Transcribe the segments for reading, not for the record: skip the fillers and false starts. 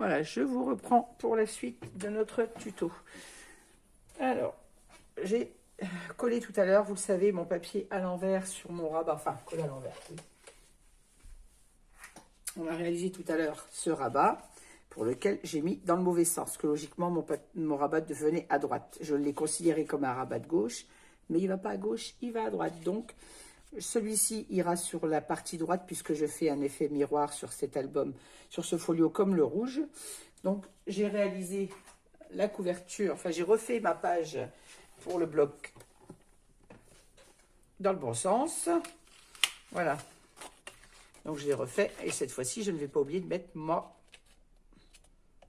Voilà, je vous reprends pour la suite de notre tuto. Alors, j'ai collé tout à l'heure, vous le savez, mon papier à l'envers sur mon rabat. Enfin, collé à l'envers, oui. On a réalisé tout à l'heure ce rabat pour lequel j'ai mis dans le mauvais sens, que logiquement mon rabat devenait à droite. Je l'ai considéré comme un rabat de gauche, mais il ne va pas à gauche, il va à droite. Donc, celui-ci ira sur la partie droite puisque je fais un effet miroir sur cet album, sur ce folio comme le rouge. Donc, j'ai réalisé la couverture, enfin, j'ai refait ma page pour le bloc dans le bon sens. Voilà. Donc, je l'ai refait et cette fois-ci, je ne vais pas oublier de mettre ma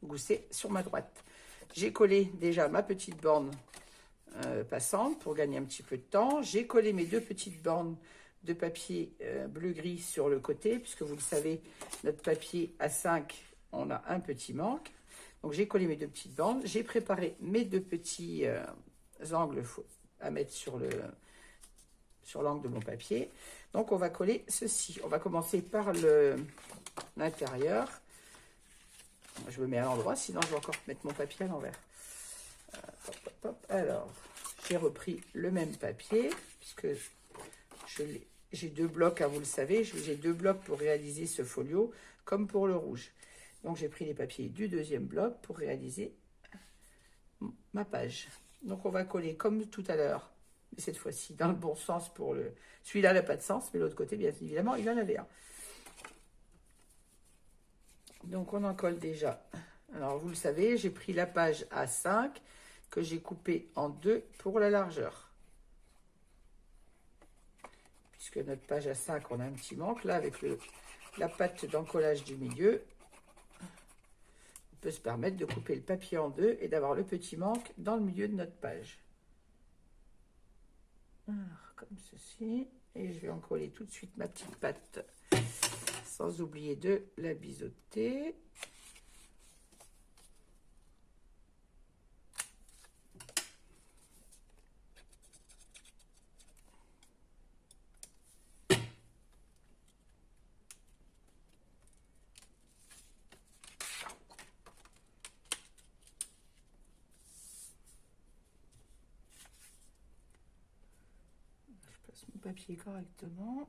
gousset sur ma droite. J'ai collé déjà ma petite borne passante pour gagner un petit peu de temps. J'ai collé mes deux petites bornes de papier bleu-gris sur le côté, puisque vous le savez, notre papier A5, on a un petit manque. Donc j'ai collé mes deux petites bornes. J'ai préparé mes deux petits angles à mettre sur l'angle de mon papier. Donc on va coller ceci. On va commencer par l'intérieur. Je me mets à l'endroit, sinon je vais encore mettre mon papier à l'envers. Alors, j'ai repris le même papier, puisque j'ai deux blocs, hein, vous le savez, j'ai deux blocs pour réaliser ce folio, comme pour le rouge. Donc, j'ai pris les papiers du deuxième bloc pour réaliser ma page. Donc, on va coller comme tout à l'heure, mais cette fois-ci dans le bon sens pour le... Celui-là n'a pas de sens, mais l'autre côté, bien évidemment, il en avait un. Donc, on en colle déjà. Alors, vous le savez, j'ai pris la page A5 que j'ai coupée en deux pour la largeur. Puisque notre page A5, on a un petit manque. Là, avec la patte d'encollage du milieu, on peut se permettre de couper le papier en deux et d'avoir le petit manque dans le milieu de notre page. Alors, comme ceci. Et je vais encoller tout de suite ma petite patte, sans oublier de la biseauter. Je passe mon papier correctement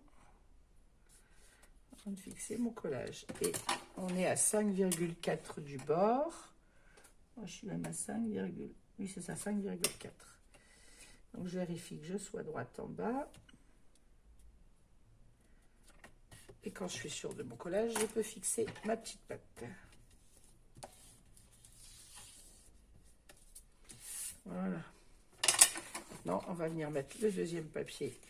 afin de fixer mon collage. Et on est à 5,4 du bord. Moi, je suis même à 5, oui, c'est ça, 5,4. Donc, je vérifie que je sois droite en bas. Et quand je suis sûre de mon collage, je peux fixer ma petite patte. Voilà. Maintenant, on va venir mettre le deuxième papier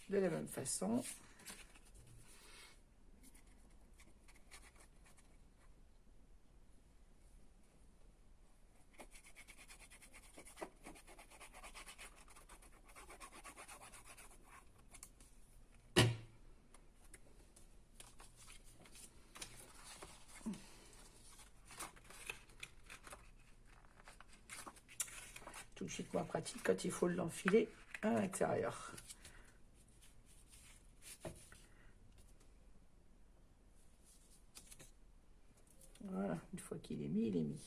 de la même façon. Tout de suite moins pratique quand il faut l'enfiler à l'intérieur. Voilà, une fois qu'il est mis, il est mis.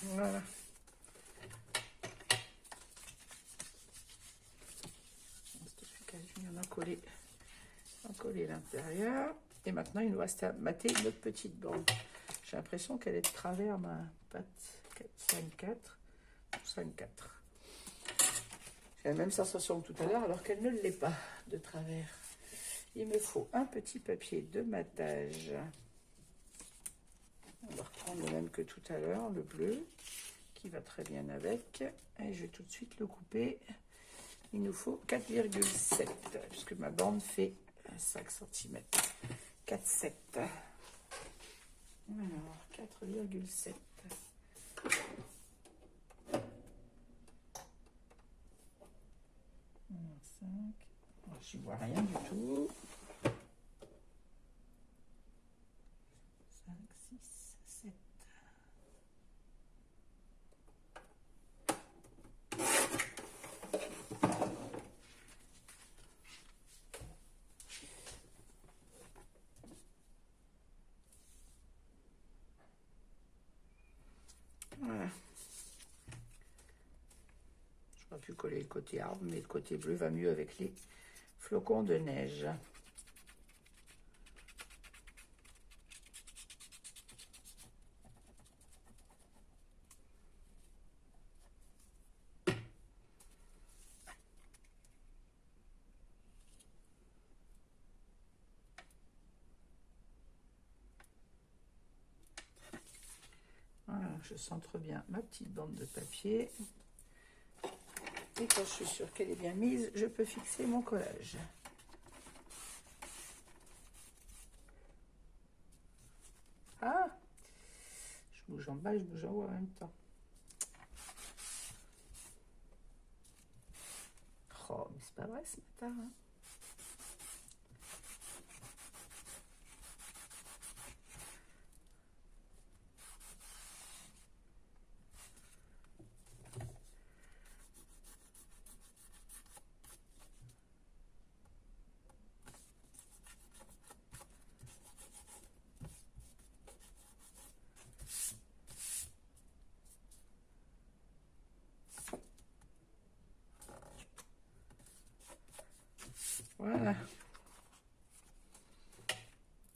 Voilà. On a collé l'intérieur. Et maintenant, il nous reste à mater notre petite bande. J'ai l'impression qu'elle est de travers, ma patte 5,4 ou 5,4. J'ai la même sensation que tout à l'heure, alors qu'elle ne l'est pas de travers. Il me faut un petit papier de matage. On va reprendre le même que tout à l'heure, le bleu, qui va très bien avec. Et je vais tout de suite le couper. Il nous faut 4,7, puisque ma bande fait 5 cm. 4,7. Alors, 4,7. Je ne vois rien du tout. 5, 6, 7. pu coller le côté arbre, mais le côté bleu va mieux avec les flocons de neige. Voilà, je centre bien ma petite bande de papier. Et quand je suis sûre qu'elle est bien mise, je peux fixer mon collage. Ah! Je bouge en bas, je bouge en haut en même temps. Oh, mais c'est pas vrai ce matin, hein. Voilà.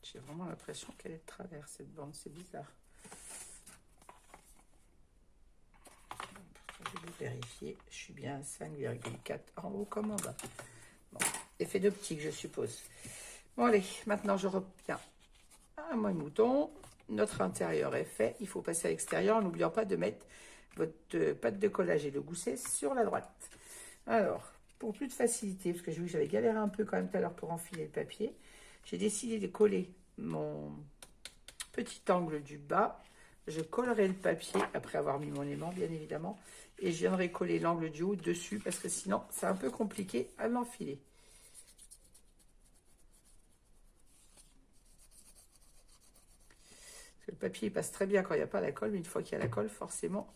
J'ai vraiment l'impression qu'elle est de travers, cette bande, c'est bizarre. Je vais vérifier, je suis bien à 5,4 en haut comme en bas. Bon, effet d'optique, je suppose. Bon, allez, maintenant je reviens à mon mouton. Notre intérieur est fait, il faut passer à l'extérieur en n'oubliant pas de mettre votre pâte de collage et le gousset sur la droite. Alors, pour plus de facilité, parce que j'ai vu que j'avais galéré un peu quand même tout à l'heure pour enfiler le papier, j'ai décidé de coller mon petit angle du bas. Je collerai le papier après avoir mis mon aimant, bien évidemment, et je viendrai coller l'angle du haut dessus parce que sinon, c'est un peu compliqué à l'enfiler. Le papier il passe très bien quand il n'y a pas la colle, mais une fois qu'il y a la colle, forcément,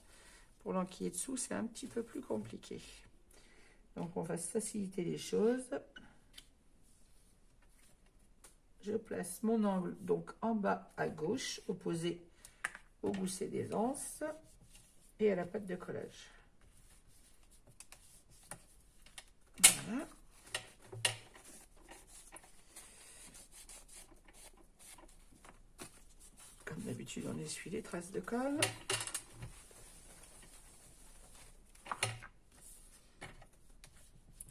pour l'enquiller dessous, c'est un petit peu plus compliqué. Donc, on va faciliter les choses. Je place mon angle donc en bas à gauche, opposé au gousset des anses et à la pâte de collage. Voilà. Comme d'habitude, on essuie les traces de colle.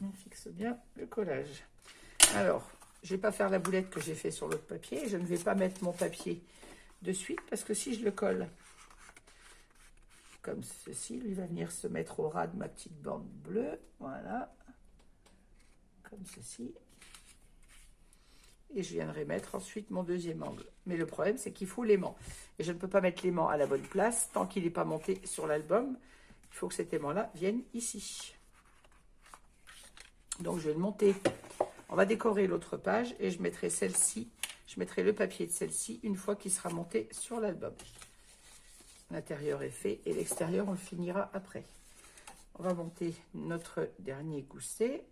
On fixe bien le collage. Alors, je ne vais pas faire la boulette que j'ai fait sur l'autre papier. Je ne vais pas mettre mon papier de suite parce que si je le colle comme ceci, lui va venir se mettre au ras de ma petite bande bleue. Voilà. Comme ceci. Et je viendrai mettre ensuite mon deuxième angle. Mais le problème, c'est qu'il faut l'aimant. Et je ne peux pas mettre l'aimant à la bonne place tant qu'il n'est pas monté sur l'album. Il faut que cet aimant-là vienne ici. Donc, je vais le monter. On va décorer l'autre page et je mettrai celle-ci. Je mettrai le papier de celle-ci une fois qu'il sera monté sur l'album. L'intérieur est fait et l'extérieur, on le finira après. On va monter notre dernier gousset.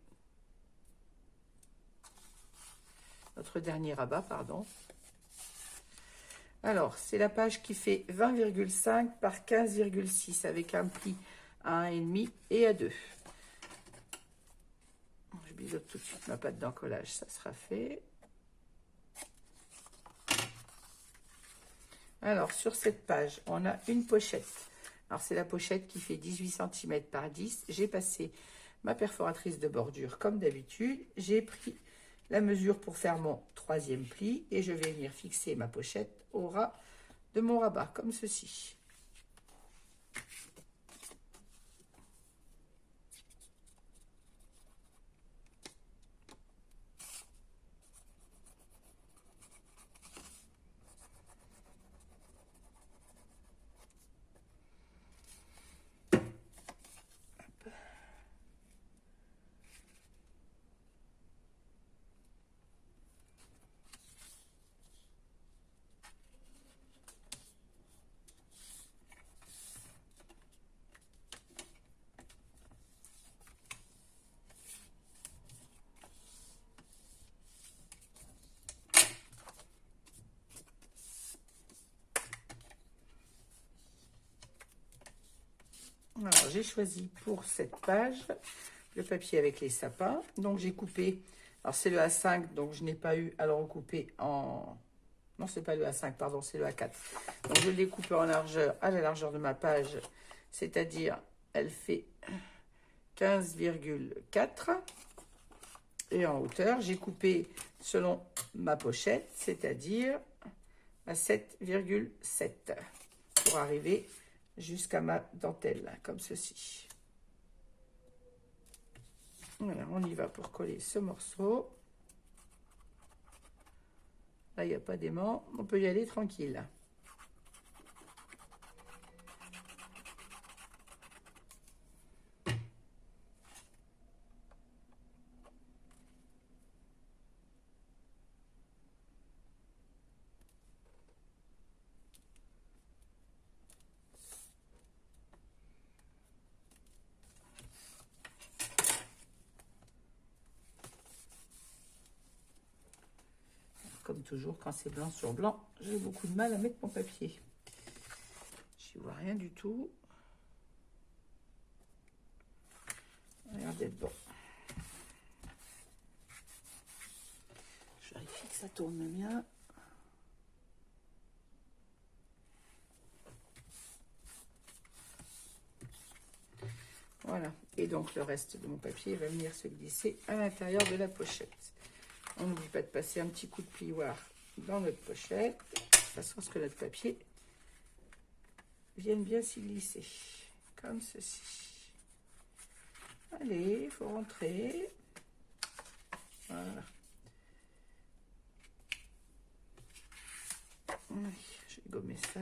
Notre dernier rabat, pardon. Alors, c'est la page qui fait 20,5 par 15,6 avec un pli à 1,5 et à 2. Je biseaute tout de suite ma pâte d'encollage, ça sera fait. Alors, sur cette page, on a une pochette. Alors, c'est la pochette qui fait 18 cm par 10. J'ai passé ma perforatrice de bordure comme d'habitude. J'ai pris la mesure pour faire mon troisième pli et je vais venir fixer ma pochette au ras de mon rabat, comme ceci. Alors, j'ai choisi pour cette page le papier avec les sapins. Donc, j'ai coupé, alors c'est le A5, donc je n'ai pas eu à le recouper en... Non, c'est pas le A5, pardon, c'est le A4. Donc, je l'ai coupé en largeur, à la largeur de ma page, c'est-à-dire, elle fait 15,4. Et en hauteur, j'ai coupé selon ma pochette, c'est-à-dire à 7,7 pour arriver jusqu'à ma dentelle, comme ceci. Voilà, on y va pour coller ce morceau. Là, il n'y a pas d'aimant, on peut y aller tranquille. Comme toujours, quand c'est blanc sur blanc, j'ai beaucoup de mal à mettre mon papier. Je ne vois rien du tout. Regardez bon. Je vérifie que ça tourne bien. Voilà. Et donc, le reste de mon papier va venir se glisser à l'intérieur de la pochette. On n'oublie pas de passer un petit coup de plioir dans notre pochette, de façon à ce que notre papier vienne bien s'y glisser, comme ceci. Allez, il faut rentrer. Voilà. Je vais gommer ça.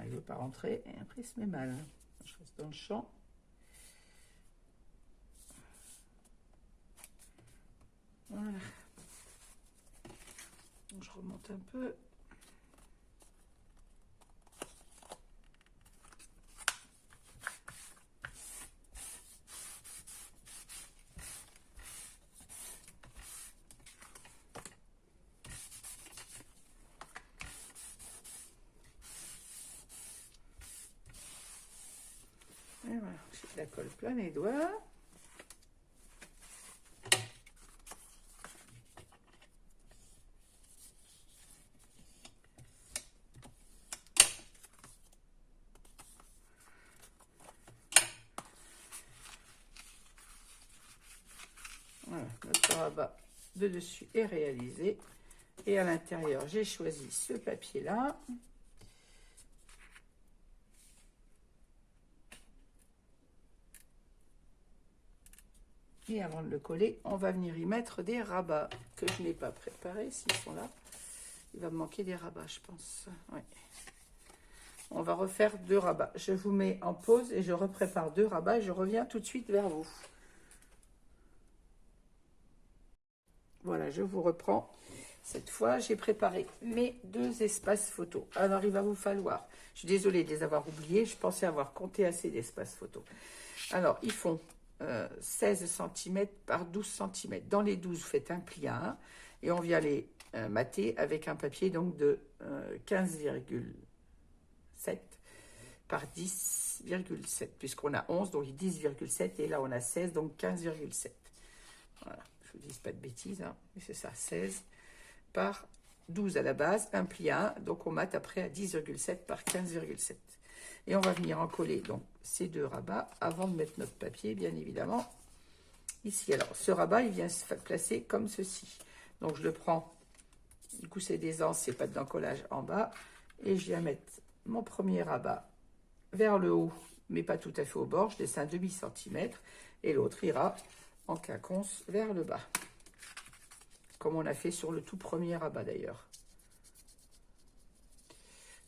Il ne veut pas rentrer et après il se met mal. Je reste dans le champ. Voilà. Donc, je remonte un peu. Et voilà, j'ai de la colle plein les doigts. Voilà, notre rabat de dessus est réalisé. Et à l'intérieur, j'ai choisi ce papier-là. Et avant de le coller, on va venir y mettre des rabats que je n'ai pas préparés. S'ils sont là, il va me manquer des rabats, je pense. Oui. On va refaire 2 rabats. Je vous mets en pause et je reprépare 2 rabats. Je reviens tout de suite vers vous. Voilà, je vous reprends. Cette fois, j'ai préparé mes 2 espaces photos. Alors, il va vous falloir... Je suis désolée de les avoir oubliés. Je pensais avoir compté assez d'espaces photos. Alors, ils font 16 cm par 12 cm. Dans les 12, vous faites un pli à 1. Et on vient les mater avec un papier donc de 15,7 par 10,7. Puisqu'on a 11, donc 10,7. Et là, on a 16, donc 15,7. Voilà. Je ne vous dis pas de bêtises, hein, mais c'est ça, 16 par 12 à la base, un pli à 1, donc on mate après à 10,7 par 15,7. Et on va venir en coller donc ces 2 rabats avant de mettre notre papier, bien évidemment, ici. Alors, ce rabat, il vient se placer comme ceci. Donc, je le prends, du coup, c'est des anses, c'est pas d'encollage en bas, et je viens mettre mon premier rabat vers le haut, mais pas tout à fait au bord, je laisse un demi-centimètre, et l'autre ira en quinconce vers le bas, comme on a fait sur le tout premier rabat d'ailleurs.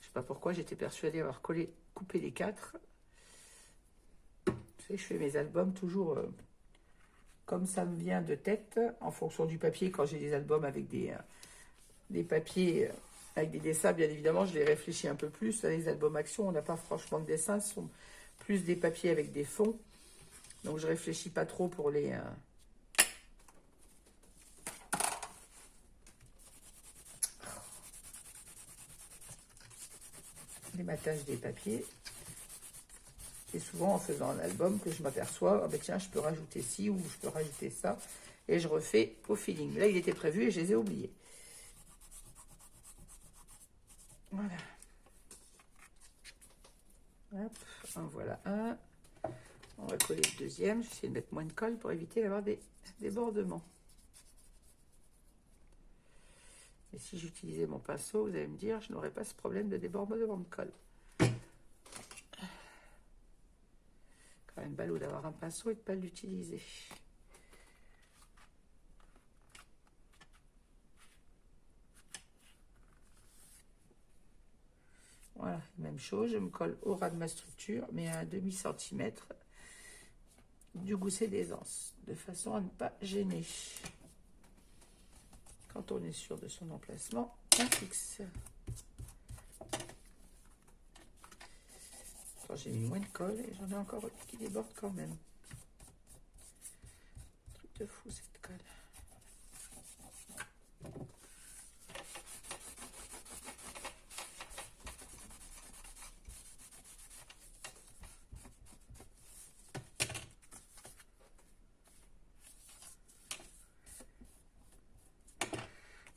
Je sais pas pourquoi, j'étais persuadée avoir coupé les 4. Vous savez, je fais mes albums toujours comme ça me vient de tête, en fonction du papier. Quand j'ai des albums avec des papiers avec des dessins, bien évidemment, je les réfléchis un peu plus. Les albums action, on n'a pas franchement de dessin, ce sont plus des papiers avec des fonds. Donc, je réfléchis pas trop pour les matages des papiers. C'est souvent en faisant un album que je m'aperçois, ah ben tiens, je peux rajouter ci ou je peux rajouter ça. Et je refais au feeling. Là, il était prévu et je les ai oubliés. Voilà. Hop, en voilà un. On va coller le deuxième. J'essaie de mettre moins de colle pour éviter d'avoir des débordements. Et si j'utilisais mon pinceau, vous allez me dire, je n'aurais pas ce problème de débordement de colle. Quand même ballot d'avoir un pinceau et de ne pas l'utiliser. Voilà, même chose, je me colle au ras de ma structure, mais à un demi-centimètre du gousset d'aisance, de façon à ne pas gêner. Quand on est sûr de son emplacement, on fixe. J'ai mis moins de colle et j'en ai encore qui déborde quand même. Truc de fou cette colle.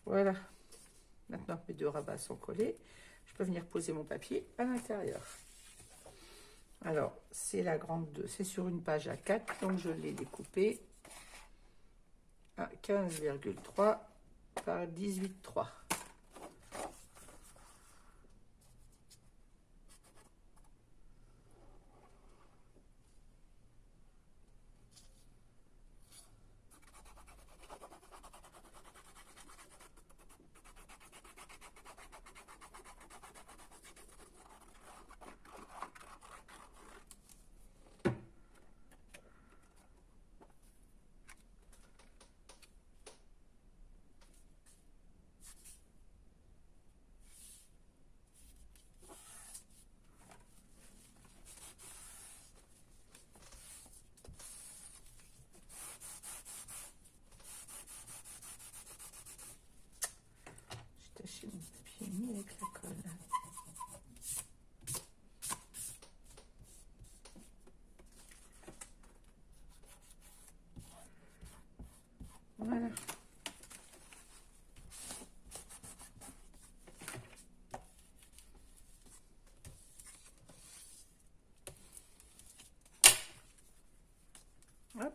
Voilà. Maintenant que mes 2 rabats sont collés, je peux venir poser mon papier à l'intérieur. Alors, c'est la grande 2, c'est sur une page A4, donc je l'ai découpé à 15,3 par 18,3. J'ai mon papier mis avec la colle. Voilà. Hop.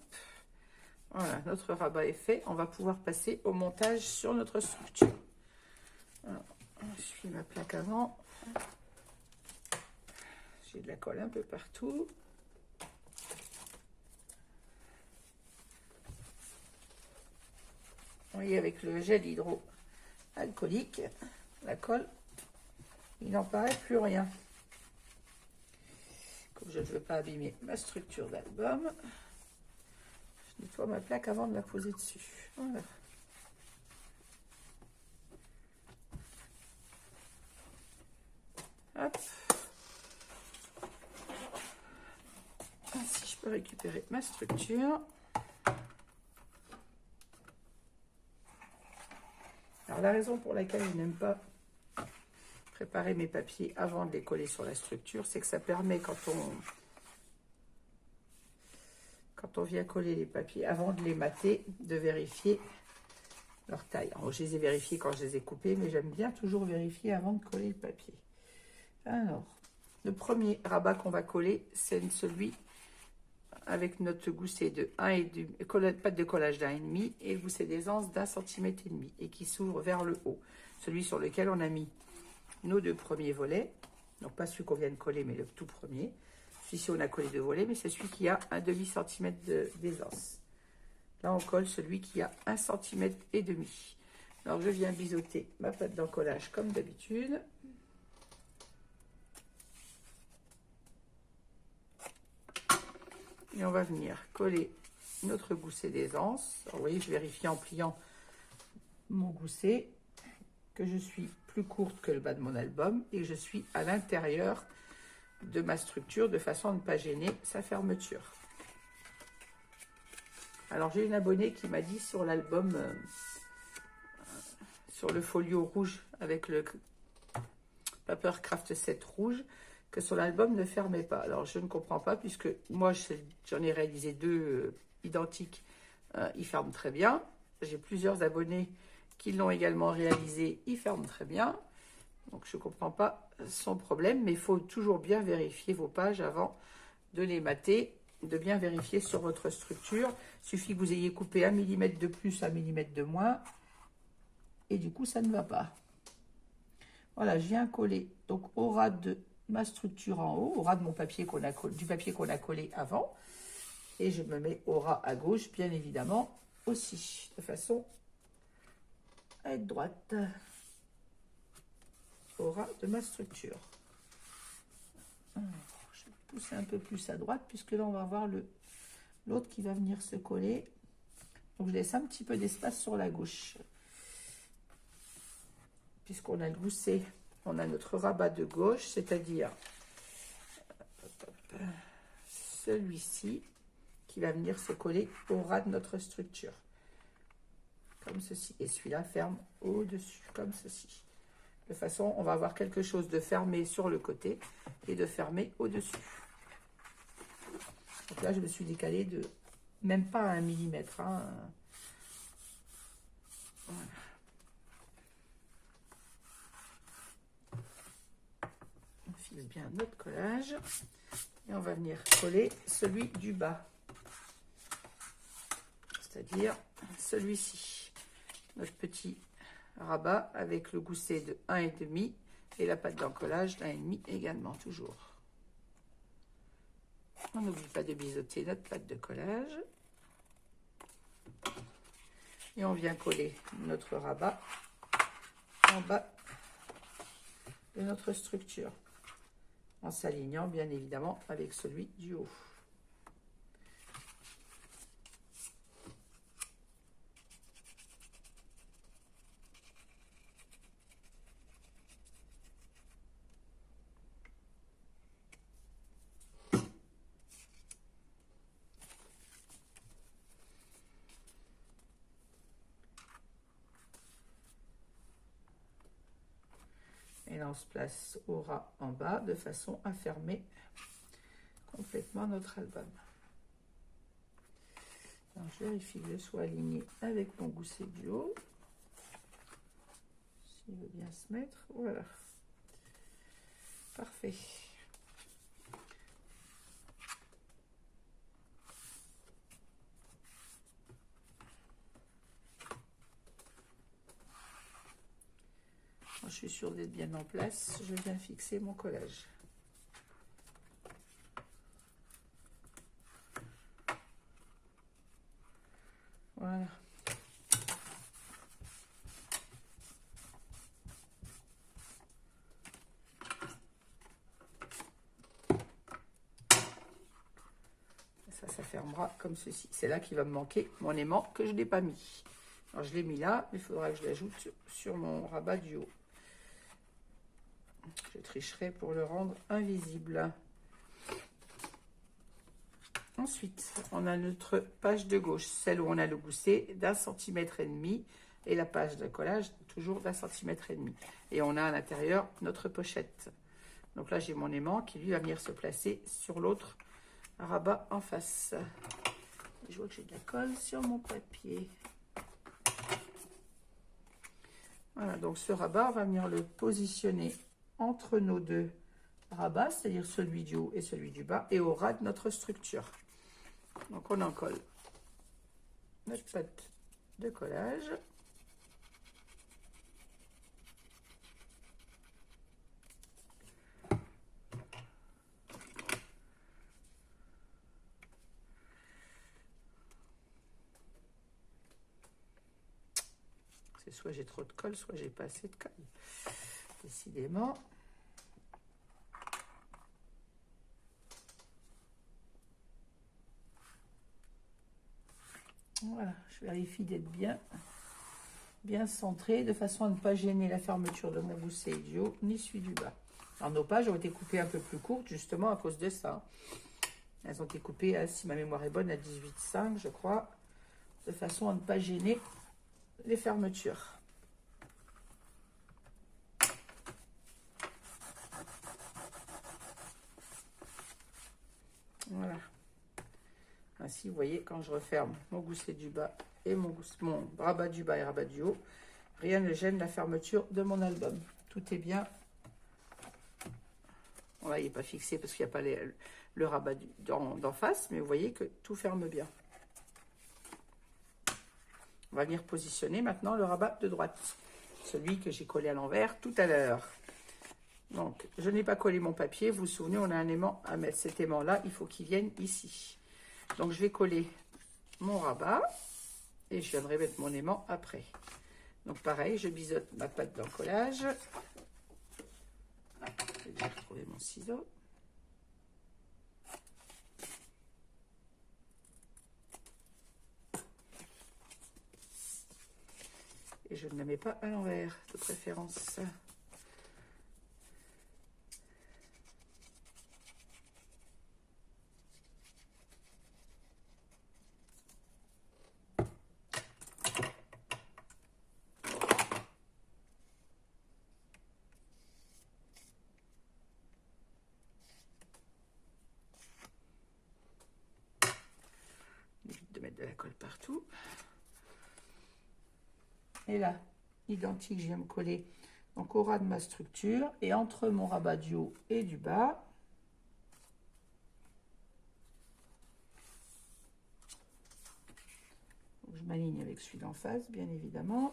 Voilà, notre rabat est fait. On va pouvoir passer au montage sur notre structure. Alors, je suis ma plaque avant. J'ai de la colle un peu partout. Vous voyez, avec le gel hydroalcoolique, la colle, il n'en paraît plus rien. Comme je ne veux pas abîmer ma structure d'album, je nettoie ma plaque avant de la poser dessus. Voilà. Hop. Ainsi, je peux récupérer ma structure. Alors, la raison pour laquelle je n'aime pas préparer mes papiers avant de les coller sur la structure, c'est que ça permet, quand on vient coller les papiers, avant de les mater, de vérifier leur taille. Alors, je les ai vérifiés quand je les ai coupés, mais j'aime bien toujours vérifier avant de coller le papier. Alors, le premier rabat qu'on va coller, c'est celui avec notre gousset de 1,5, pâte de collage d'1,5 et le gousset d'aisance d'1,5 cm et qui s'ouvre vers le haut. Celui sur lequel on a mis nos 2 premiers volets. Donc, pas celui qu'on vient de coller, mais le tout premier. Celui-ci, on a collé 2 volets, mais c'est celui qui a un demi-centimètre d'aisance. Là, on colle celui qui a 1,5 cm. Alors, je viens biseauter ma pâte d'encollage comme d'habitude. Et on va venir coller notre gousset d'aisance. Alors, vous voyez, je vérifie en pliant mon gousset que je suis plus courte que le bas de mon album et que je suis à l'intérieur de ma structure de façon à ne pas gêner sa fermeture. Alors, j'ai une abonnée qui m'a dit sur l'album, sur le folio rouge avec le Papercraft 7 rouge, que sur l'album ne fermait pas. Alors, je ne comprends pas puisque moi, j'en ai réalisé deux identiques. Ils ferment très bien. J'ai plusieurs abonnés qui l'ont également réalisé. Ils ferment très bien. Donc, je ne comprends pas son problème. Mais il faut toujours bien vérifier vos pages avant de les mater, de bien vérifier sur votre structure. Il suffit que vous ayez coupé 1 mm de plus, 1 mm de moins. Et du coup, ça ne va pas. Voilà, je viens coller donc au ras de ma structure en haut, au ras de mon papier du papier qu'on a collé avant. Et je me mets au ras à gauche, bien évidemment, aussi, de façon à être droite. Au ras de ma structure. Alors, je vais pousser un peu plus à droite, puisque là, on va avoir l'autre qui va venir se coller. Donc, je laisse un petit peu d'espace sur la gauche. Puisqu'on a le gousset, on a notre rabat de gauche, c'est-à-dire celui-ci qui va venir se coller au ras de notre structure. Comme ceci. Et celui-là ferme au-dessus, comme ceci. De façon, on va avoir quelque chose de fermé sur le côté et de fermé au-dessus. Donc là, je me suis décalée de même pas 1 mm. Hein. Voilà. On file bien notre collage et on va venir coller celui du bas, c'est-à-dire celui-ci, notre petit rabat avec le gousset de 1,5 et la pâte d'encollage d'1,5 également, toujours. On n'oublie pas de biseauter notre pâte de collage et on vient coller notre rabat en bas de notre structure, en s'alignant bien évidemment avec celui du haut. Et là, on se place au ras en bas de façon à fermer complètement notre album. Alors, je vérifie que je sois aligné avec mon gousset du haut. S'il veut bien se mettre, voilà. Parfait. Quand je suis sûre d'être bien en place, je viens fixer mon collage. Voilà. Ça fermera comme ceci. C'est là qu'il va me manquer mon aimant que je n'ai pas mis. Alors, je l'ai mis là, mais il faudra que je l'ajoute sur mon rabat du haut. Je tricherai pour le rendre invisible. Ensuite, on a notre page de gauche, celle où on a le gousset d'1,5 cm et la page de collage toujours d'1,5 cm. Et on a à l'intérieur notre pochette. Donc là, j'ai mon aimant qui lui va venir se placer sur l'autre rabat en face. Et je vois que j'ai de la colle sur mon papier. Voilà, donc ce rabat, on va venir le positionner entre nos deux rabats, c'est-à-dire celui du haut et celui du bas, et au ras de notre structure. Donc on en colle notre pâte de collage. soit j'ai trop de colle, soit j'ai pas assez de colle. Décidément. Voilà, je vérifie d'être bien centré, de façon à ne pas gêner la fermeture de mon gousset idiot, ni celui du bas. Alors, nos pages ont été coupées un peu plus courtes, justement à cause de ça. Elles ont été coupées, si ma mémoire est bonne, à 18,5, je crois, de façon à ne pas gêner les fermetures. Voilà. Ainsi, vous voyez, quand je referme mon gousset du bas et mon rabat du bas et rabat du haut, rien ne gêne la fermeture de mon album. Tout est bien. Bon, là, il n'est pas fixé parce qu'il n'y a pas le rabat d'en face, mais vous voyez que tout ferme bien. On va venir positionner maintenant le rabat de droite, celui que j'ai collé à l'envers tout à l'heure. Donc, je n'ai pas collé mon papier. Vous vous souvenez, on a un aimant à mettre. Cet aimant-là, il faut qu'il vienne ici. Donc, je vais coller mon rabat et je viendrai mettre mon aimant après. Donc, pareil, je biseaute ma patte d'encollage. J'ai déjà retrouvé mon ciseau. Et je ne la mets pas à l'envers, de préférence. De mettre de la colle partout. Et là, identique, je viens me coller donc au ras de ma structure et entre mon rabat du haut et du bas. Donc, je m'aligne avec celui d'en face, bien évidemment.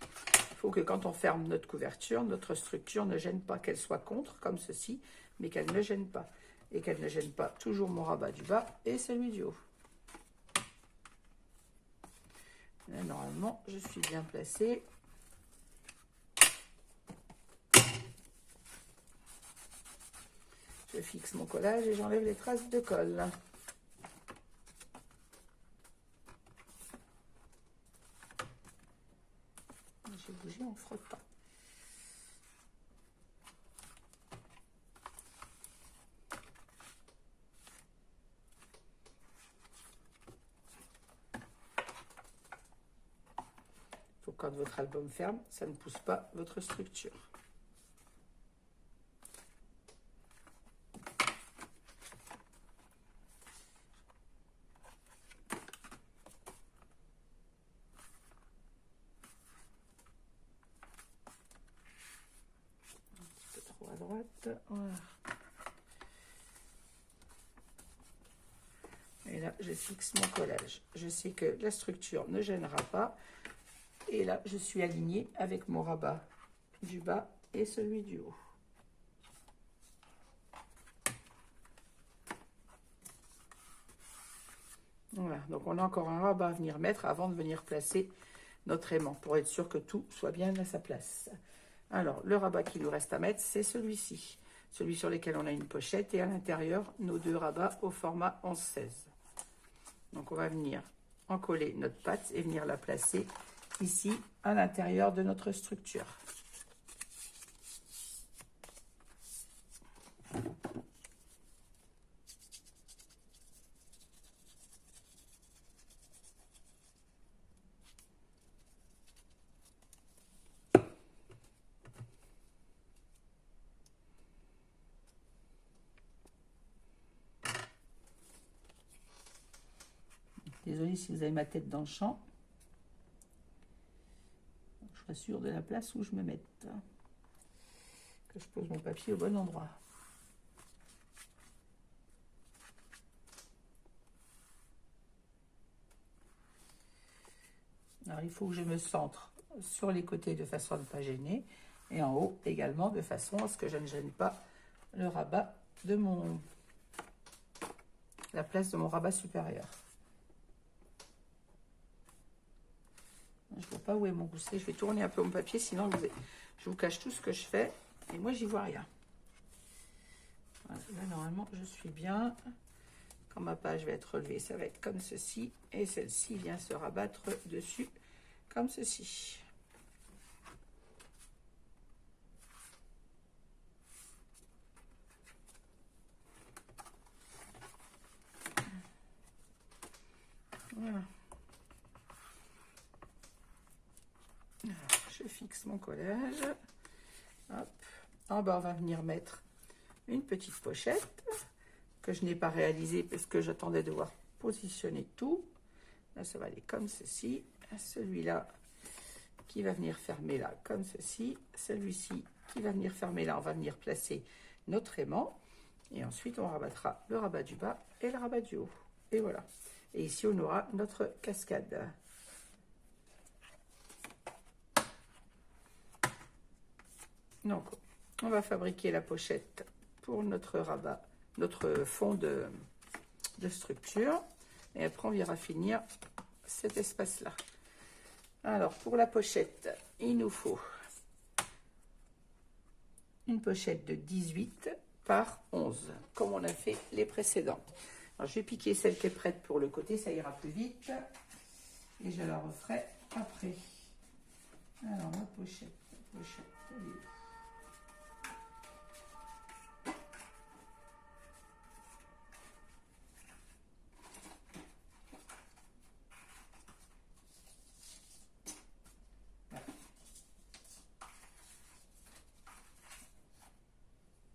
Il faut que quand on ferme notre couverture, notre structure ne gêne pas, qu'elle soit contre, comme ceci, mais qu'elle ne gêne pas. Et qu'elle ne gêne pas toujours mon rabat du bas et celui du haut. Là, normalement, je suis bien placée. Je fixe mon collage et j'enlève les traces de colle. J'ai bougé en frottant. Faut que quand votre album ferme, ça ne pousse pas votre structure. À droite, voilà. Et là, je fixe mon collage. Je sais que la structure ne gênera pas. Et là, je suis alignée avec mon rabat du bas et celui du haut. Voilà, donc on a encore un rabat à venir mettre avant de venir placer notre aimant pour être sûr que tout soit bien à sa place. Alors, le rabat qui nous reste à mettre, c'est celui-ci. Celui sur lequel on a une pochette et à l'intérieur, nos deux rabats au format 11-16. Donc, on va venir encoller notre patte et venir la placer ici, à l'intérieur de notre structure. Désolée si vous avez ma tête dans le champ. Je sois sûre de la place où je me mette. Que je pose mon papier au bon endroit. Alors, il faut que je me centre sur les côtés de façon à ne pas gêner. Et en haut également de façon à ce que je ne gêne pas le rabat de la place de mon rabat supérieur. Je ne vois pas où est mon gousset. Je vais tourner un peu mon papier, sinon je vous cache tout ce que je fais. Et moi, j'y vois rien. Voilà, là, normalement, je suis bien. Quand ma page va être relevée, ça va être comme ceci. Et celle-ci vient se rabattre dessus, comme ceci. Voilà. Alors, je fixe mon collage. Hop. En bas, on va venir mettre une petite pochette que je n'ai pas réalisée parce que j'attendais de voir positionner tout. Là, ça va aller comme ceci. Celui-là qui va venir fermer là comme ceci. Celui-ci qui va venir fermer là. On va venir placer notre aimant. Et ensuite, on rabattra le rabat du bas et le rabat du haut. Et voilà. Et ici, on aura notre cascade. Donc, on va fabriquer la pochette pour notre rabat, notre fond de structure. Et après, on ira finir cet espace-là. Alors, pour la pochette, il nous faut une pochette de 18 par 11, comme on a fait les précédentes. Alors, je vais piquer celle qui est prête pour le côté, ça ira plus vite. Et je la referai après. Alors, la pochette, elle est où ?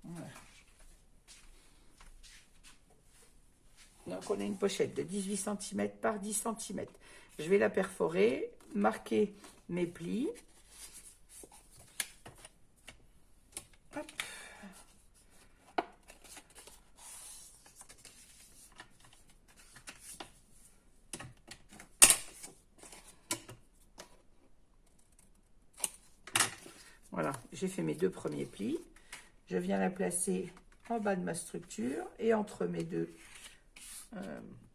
Voilà. Donc, on a une pochette de 18 cm par 10 cm. Je vais la perforer, marquer mes plis. Hop. Voilà, j'ai fait mes deux premiers plis. Je viens la placer en bas de ma structure et entre mes deux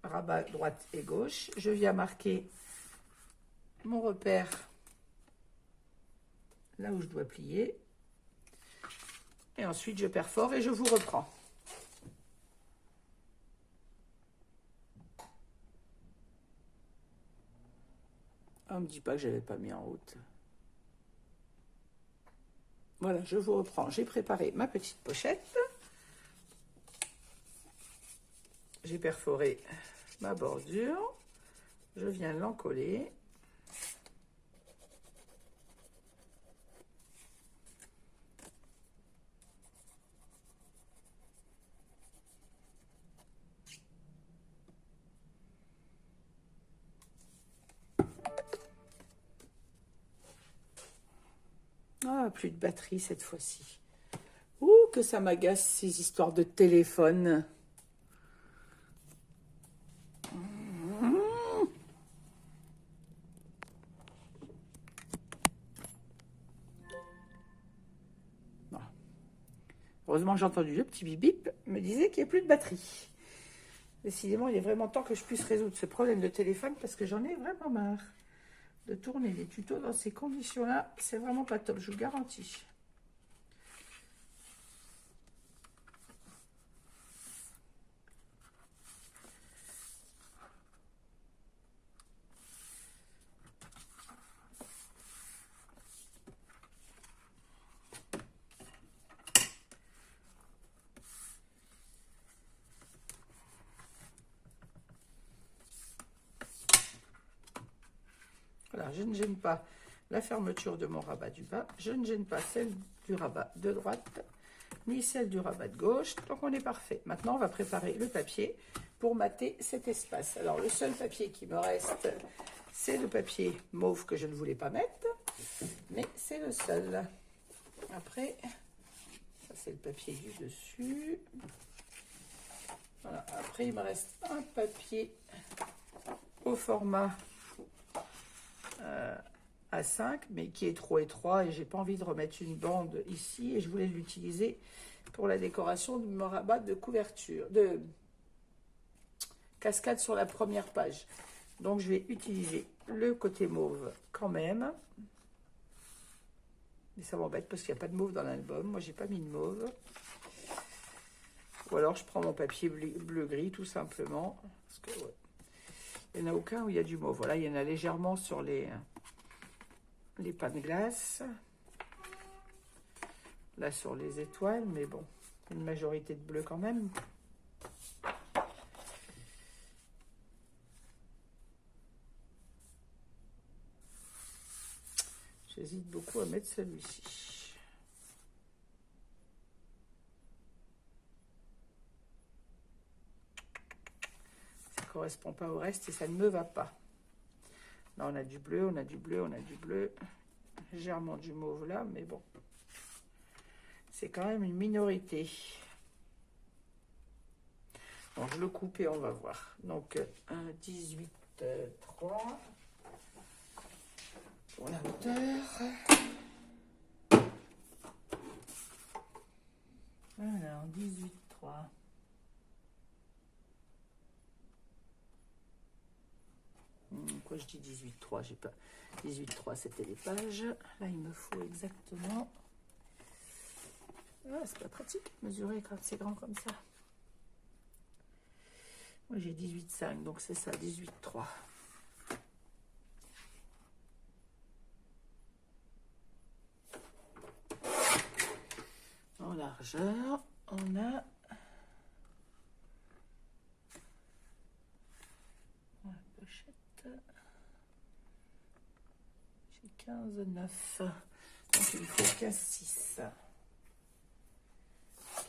rabats droite et gauche. Je viens marquer mon repère là où je dois plier. Et ensuite, je perfore et je vous reprends. On ne me dit pas que je n'avais pas mis en route. Voilà, je vous reprends. J'ai préparé ma petite pochette. J'ai perforé ma bordure. Je viens l'encoller. Ah, plus de batterie cette fois-ci. Ouh, que ça m'agace ces histoires de téléphone. Bon. Heureusement, j'ai entendu le petit bip bip me disait qu'il n'y a plus de batterie. Décidément, il est vraiment temps que je puisse résoudre ce problème de téléphone parce que j'en ai vraiment marre de tourner des tutos dans ces conditions-là. C'est vraiment pas top, je vous le garantis. Voilà, je ne gêne pas la fermeture de mon rabat du bas. Je ne gêne pas celle du rabat de droite, ni celle du rabat de gauche. Donc, on est parfait. Maintenant, on va préparer le papier pour mater cet espace. Alors, le seul papier qui me reste, c'est le papier mauve que je ne voulais pas mettre. Mais c'est le seul. Après, ça, c'est le papier du dessus. Voilà. Après, il me reste un papier au format A5, mais qui est trop étroit et j'ai pas envie de remettre une bande ici et je voulais l'utiliser pour la décoration de mon rabat de couverture, de cascade sur la première page. Donc, je vais utiliser le côté mauve quand même. Mais ça m'embête parce qu'il n'y a pas de mauve dans l'album. Moi, j'ai pas mis de mauve. Ou alors, je prends mon papier bleu-gris, tout simplement. Parce que, ouais, il n'y en a aucun où il y a du mauve. Voilà, il y en a légèrement sur les pains de glace. Là, sur les étoiles. Mais bon, une majorité de bleu quand même. J'hésite beaucoup à mettre celui-ci. Ça ne correspond pas au reste et ça ne me va pas. Là, on a du bleu, on a du bleu, on a du bleu. Légèrement du mauve là, mais bon. C'est quand même une minorité. Bon, je le coupe et on va voir. Donc, 18,3 pour la hauteur. Alors, 18,3. Pourquoi je dis 18,3? J'ai pas 18,3, c'était les pages. Là, il me faut exactement. Ah, c'est pas pratique de mesurer quand c'est grand comme ça. Moi, j'ai 18,5, donc c'est ça, 18,3. En largeur, on a la pochette. J'ai 15,9. Donc, il faut 15,6.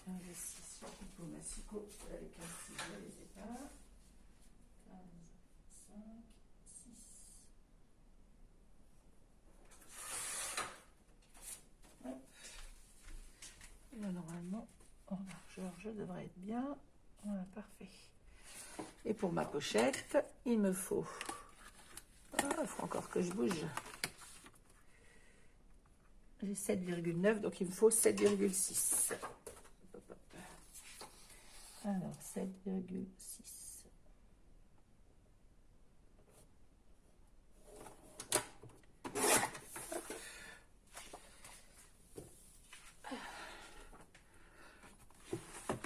15,6 pour Massico. Avec 15,6, je ne les ai pas. 15,5, 6. Hop. Et là, normalement, en largeur, je devrais être bien. Voilà, parfait. Et pour ma pochette, il me faut... Ah, il faut encore que je bouge. J'ai 7,9, donc il me faut 7,6. Alors, 7,6.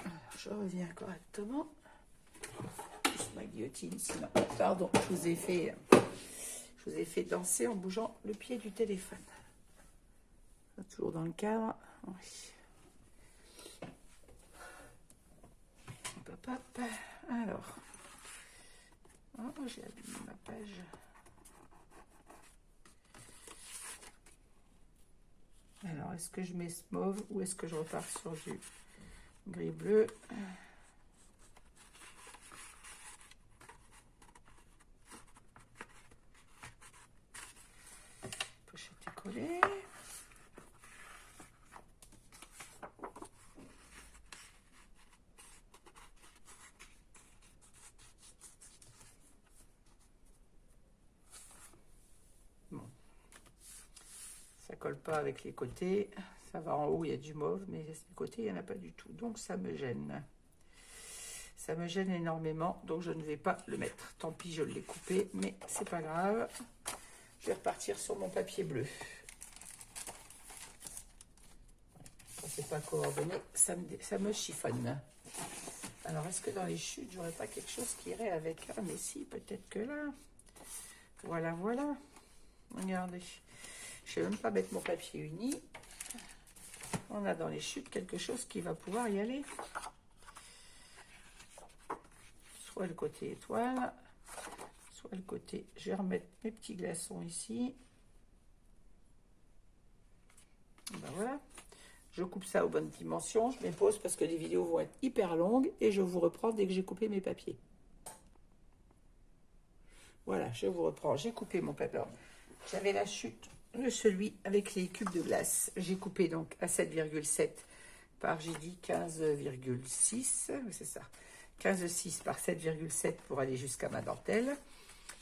Alors, je reviens correctement. C'est ma guillotine, sinon. Pardon, je vous ai fait danser en bougeant le pied du téléphone. Toujours dans le cadre. Oui. Hop, hop. Alors. Oh, j'ai abîmé ma page. Alors, est-ce que je mets ce mauve ou est-ce que je repars sur du gris-bleu? Pochette est collée. Ça colle pas avec les côtés, ça va en haut, il y a du mauve, mais les côtés, il n'y en a pas du tout. Donc, ça me gêne. Ça me gêne énormément, donc je ne vais pas le mettre. Tant pis, je l'ai coupé, mais c'est pas grave. Je vais repartir sur mon papier bleu. Quand c'est pas coordonné, ça me chiffonne. Alors, est-ce que dans les chutes, j'aurais pas quelque chose qui irait avec? Ah, mais si, peut-être que là. Voilà, voilà. Regardez. Je ne vais même pas mettre mon papier uni. On a dans les chutes quelque chose qui va pouvoir y aller. Soit le côté étoile, soit le côté... Je vais remettre mes petits glaçons ici. Ben voilà. Je coupe ça aux bonnes dimensions. Je mets pause parce que les vidéos vont être hyper longues. Et je vous reprends dès que j'ai coupé mes papiers. Voilà, je vous reprends. J'ai coupé mon papier. J'avais la chute de celui avec les cubes de glace. J'ai coupé donc à 7,7 par, j'ai dit 15,6. C'est ça. 15,6 par 7,7 pour aller jusqu'à ma dentelle.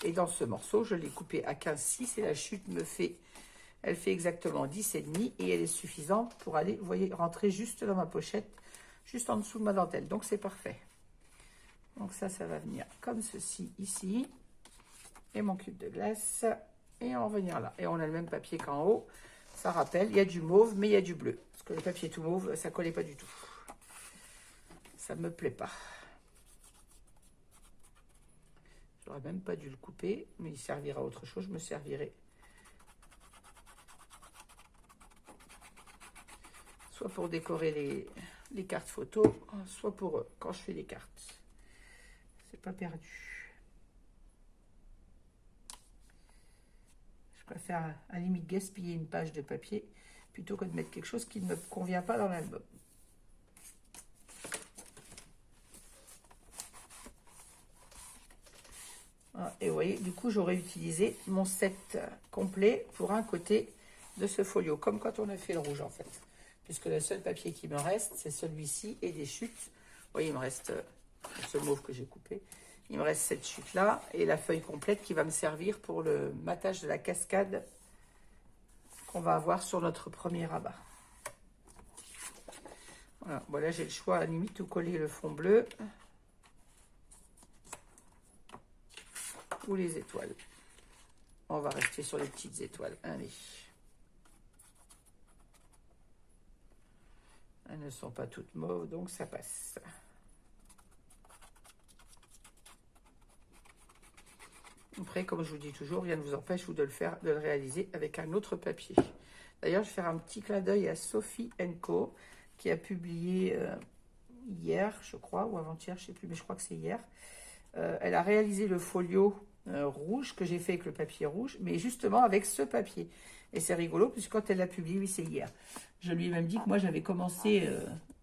Et dans ce morceau, je l'ai coupé à 15,6 et la chute elle fait exactement 10,5 et elle est suffisante pour aller, vous voyez, rentrer juste dans ma pochette, juste en dessous de ma dentelle. Donc, c'est parfait. Donc ça va venir comme ceci ici. et mon cube de glace. Et on va venir là. Et on a le même papier qu'en haut. Ça rappelle, il y a du mauve, mais il y a du bleu. Parce que le papier tout mauve, ça collait pas du tout. Ça me plaît pas. J'aurais même pas dû le couper, mais il servira à autre chose. Je me servirai soit pour décorer les cartes photos, soit pour quand je fais les cartes. C'est pas perdu. Je préfère à la limite gaspiller une page de papier plutôt que de mettre quelque chose qui ne me convient pas dans l'album. Et vous voyez, du coup, j'aurais utilisé mon set complet pour un côté de ce folio, comme quand on a fait le rouge en fait. Puisque le seul papier qui me reste, c'est celui-ci et des chutes. Vous voyez, il me reste ce mauve que j'ai coupé. Il me reste cette chute-là et la feuille complète qui va me servir pour le matage de la cascade qu'on va avoir sur notre premier rabat. Voilà, bon, là j'ai le choix à la limite de coller le fond bleu ou les étoiles. On va rester sur les petites étoiles. Allez. Elles ne sont pas toutes mauves, donc ça passe. Après, comme je vous dis toujours, rien ne vous empêche de le réaliser avec un autre papier. D'ailleurs, je vais faire un petit clin d'œil à Sophie Co, qui a publié hier, je crois, ou avant-hier, je ne sais plus, mais je crois que c'est hier. Elle a réalisé le folio rouge que j'ai fait avec le papier rouge, mais justement avec ce papier. Et c'est rigolo, puisque quand elle l'a publié, oui, c'est hier. Je lui ai même dit que moi, j'avais commencé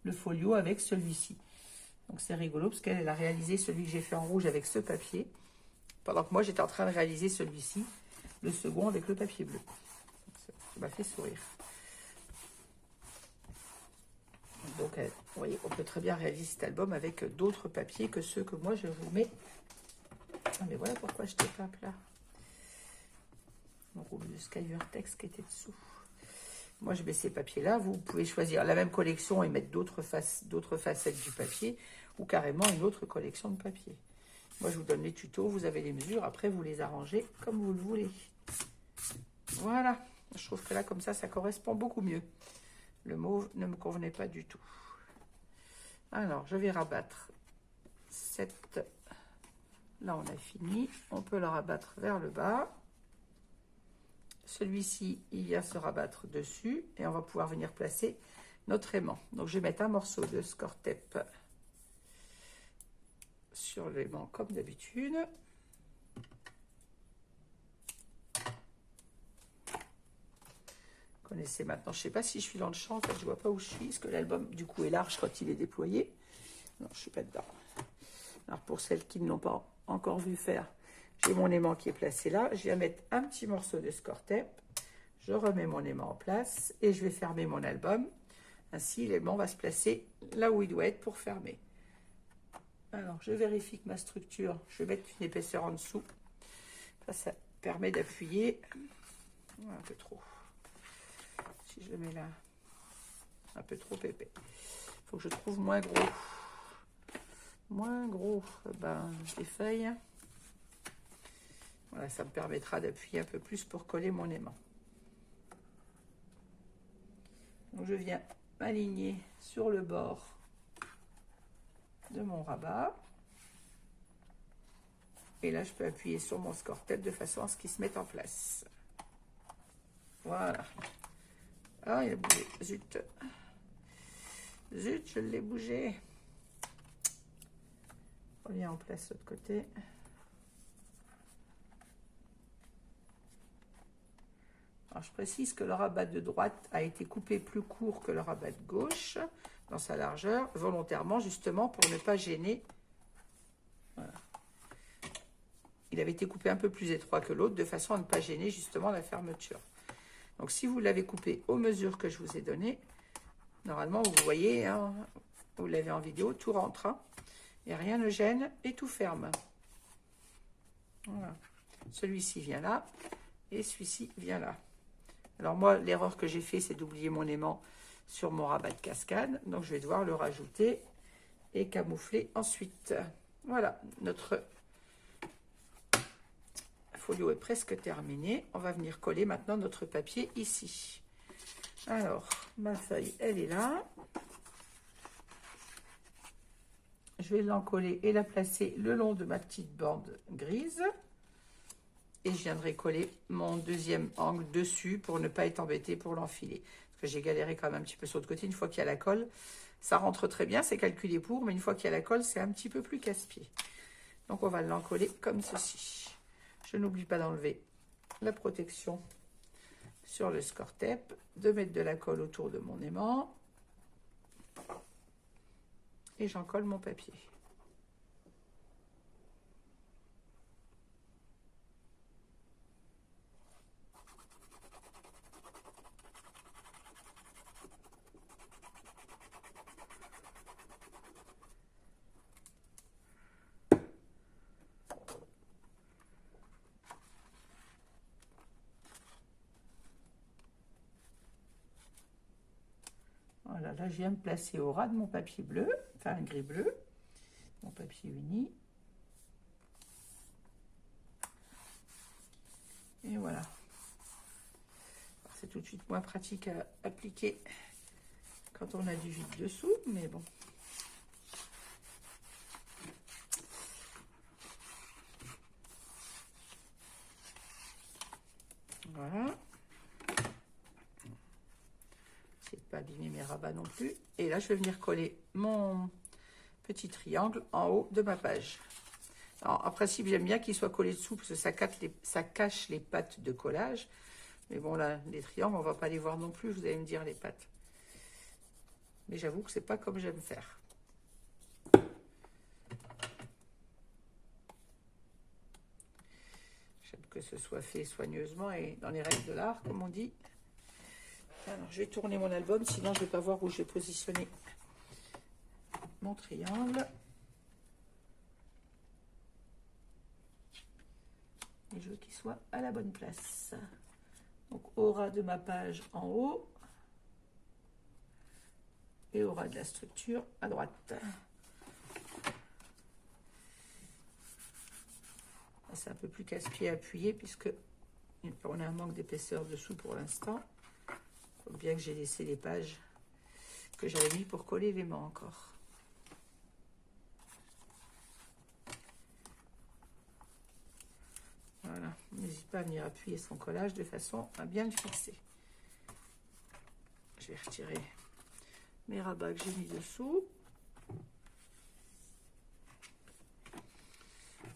le folio avec celui-ci. Donc, c'est rigolo, parce qu'elle a réalisé celui que j'ai fait en rouge avec ce papier, pendant que moi, j'étais en train de réaliser celui-ci, le second avec le papier bleu. Ça m'a fait sourire. Donc, vous voyez, on peut très bien réaliser cet album avec d'autres papiers que ceux que moi, je vous mets. Ah, mais voilà pourquoi je tape là. Mon rouleau de Skyvertex qui était dessous. Moi, je mets ces papiers-là. Vous pouvez choisir la même collection et mettre d'autres facettes du papier ou carrément une autre collection de papier. Moi, je vous donne les tutos. Vous avez les mesures. Après, vous les arrangez comme vous le voulez. Voilà. Je trouve que là, comme ça correspond beaucoup mieux. Le mauve ne me convenait pas du tout. Alors, je vais rabattre cette... Là, on a fini. On peut le rabattre vers le bas. Celui-ci, il vient se rabattre dessus et on va pouvoir venir placer notre aimant. Donc, je vais mettre un morceau de score tape sur l'aimant comme d'habitude. Vous connaissez maintenant, je ne sais pas si je suis dans le champ, en fait, je ne vois pas où je suis, parce que l'album, du coup, est large quand il est déployé. Non, je ne suis pas dedans. Alors, pour celles qui ne l'ont pas encore vu faire, j'ai mon aimant qui est placé là. Je viens mettre un petit morceau de score tape. Je remets mon aimant en place et je vais fermer mon album. Ainsi, l'aimant va se placer là où il doit être pour fermer. Alors, je vérifie que ma structure, je vais mettre une épaisseur en dessous. Ça permet d'appuyer. Un peu trop. Si je le mets là, un peu trop épais. Il faut que je trouve moins gros. Moins gros. Ben, les feuilles. Voilà, ça me permettra d'appuyer un peu plus pour coller mon aimant. Donc, je viens m'aligner sur le bord de mon rabat. Et là, je peux appuyer sur mon score tape de façon à ce qu'il se mette en place. Voilà. Ah, il a bougé. Zut. Zut, je l'ai bougé. On revient en place de l'autre côté. Alors, je précise que le rabat de droite a été coupé plus court que le rabat de gauche dans sa largeur, volontairement, justement, pour ne pas gêner. Voilà. Il avait été coupé un peu plus étroit que l'autre, de façon à ne pas gêner, justement, la fermeture. Donc, si vous l'avez coupé aux mesures que je vous ai données, normalement, vous voyez, hein, vous l'avez en vidéo, tout rentre. Hein, et rien ne gêne et tout ferme. Voilà. Celui-ci vient là et celui-ci vient là. Alors moi, l'erreur que j'ai fait, c'est d'oublier mon aimant sur mon rabat de cascade. Donc, je vais devoir le rajouter et camoufler ensuite. Voilà, notre folio est presque terminée. On va venir coller maintenant notre papier ici. Alors, ma feuille, elle est là. Je vais l'encoller et la placer le long de ma petite bande grise. Et je viendrai coller mon deuxième angle dessus pour ne pas être embêté pour l'enfiler. Parce que j'ai galéré quand même un petit peu sur le côté. Une fois qu'il y a la colle, ça rentre très bien, c'est calculé pour. Mais une fois qu'il y a la colle, c'est un petit peu plus casse-pied. Donc on va l'encoller comme ceci. Je n'oublie pas d'enlever la protection sur le score tape, de mettre de la colle autour de mon aimant. Et j'en colle mon papier. Voilà, là je viens de placer au ras de mon papier bleu, enfin gris bleu, mon papier uni. Et voilà. C'est tout de suite moins pratique à appliquer quand on a du vide dessous, mais bon. Voilà. C'est pas abîmer mes rabats non plus. Et là, je vais venir coller mon petit triangle en haut de ma page. Alors, en principe, j'aime bien qu'il soit collé dessous parce que ça cache les pattes de collage. Mais bon, là, les triangles, on va pas les voir non plus. Vous allez me dire les pattes. Mais j'avoue que c'est pas comme j'aime faire. J'aime que ce soit fait soigneusement et dans les règles de l'art, comme on dit. Alors, je vais tourner mon album, sinon je ne vais pas voir où je vais positionner mon triangle. Et je veux qu'il soit à la bonne place. Donc, au ras de ma page en haut. Et au ras de la structure à droite. C'est un peu plus casse-pied à appuyer puisque on a un manque d'épaisseur dessous pour l'instant. Il faut bien que j'ai laissé les pages que j'avais mis pour coller l'aimant encore. Voilà, n'hésite pas à venir appuyer son collage de façon à bien le fixer. Je vais retirer mes rabats que j'ai mis dessous.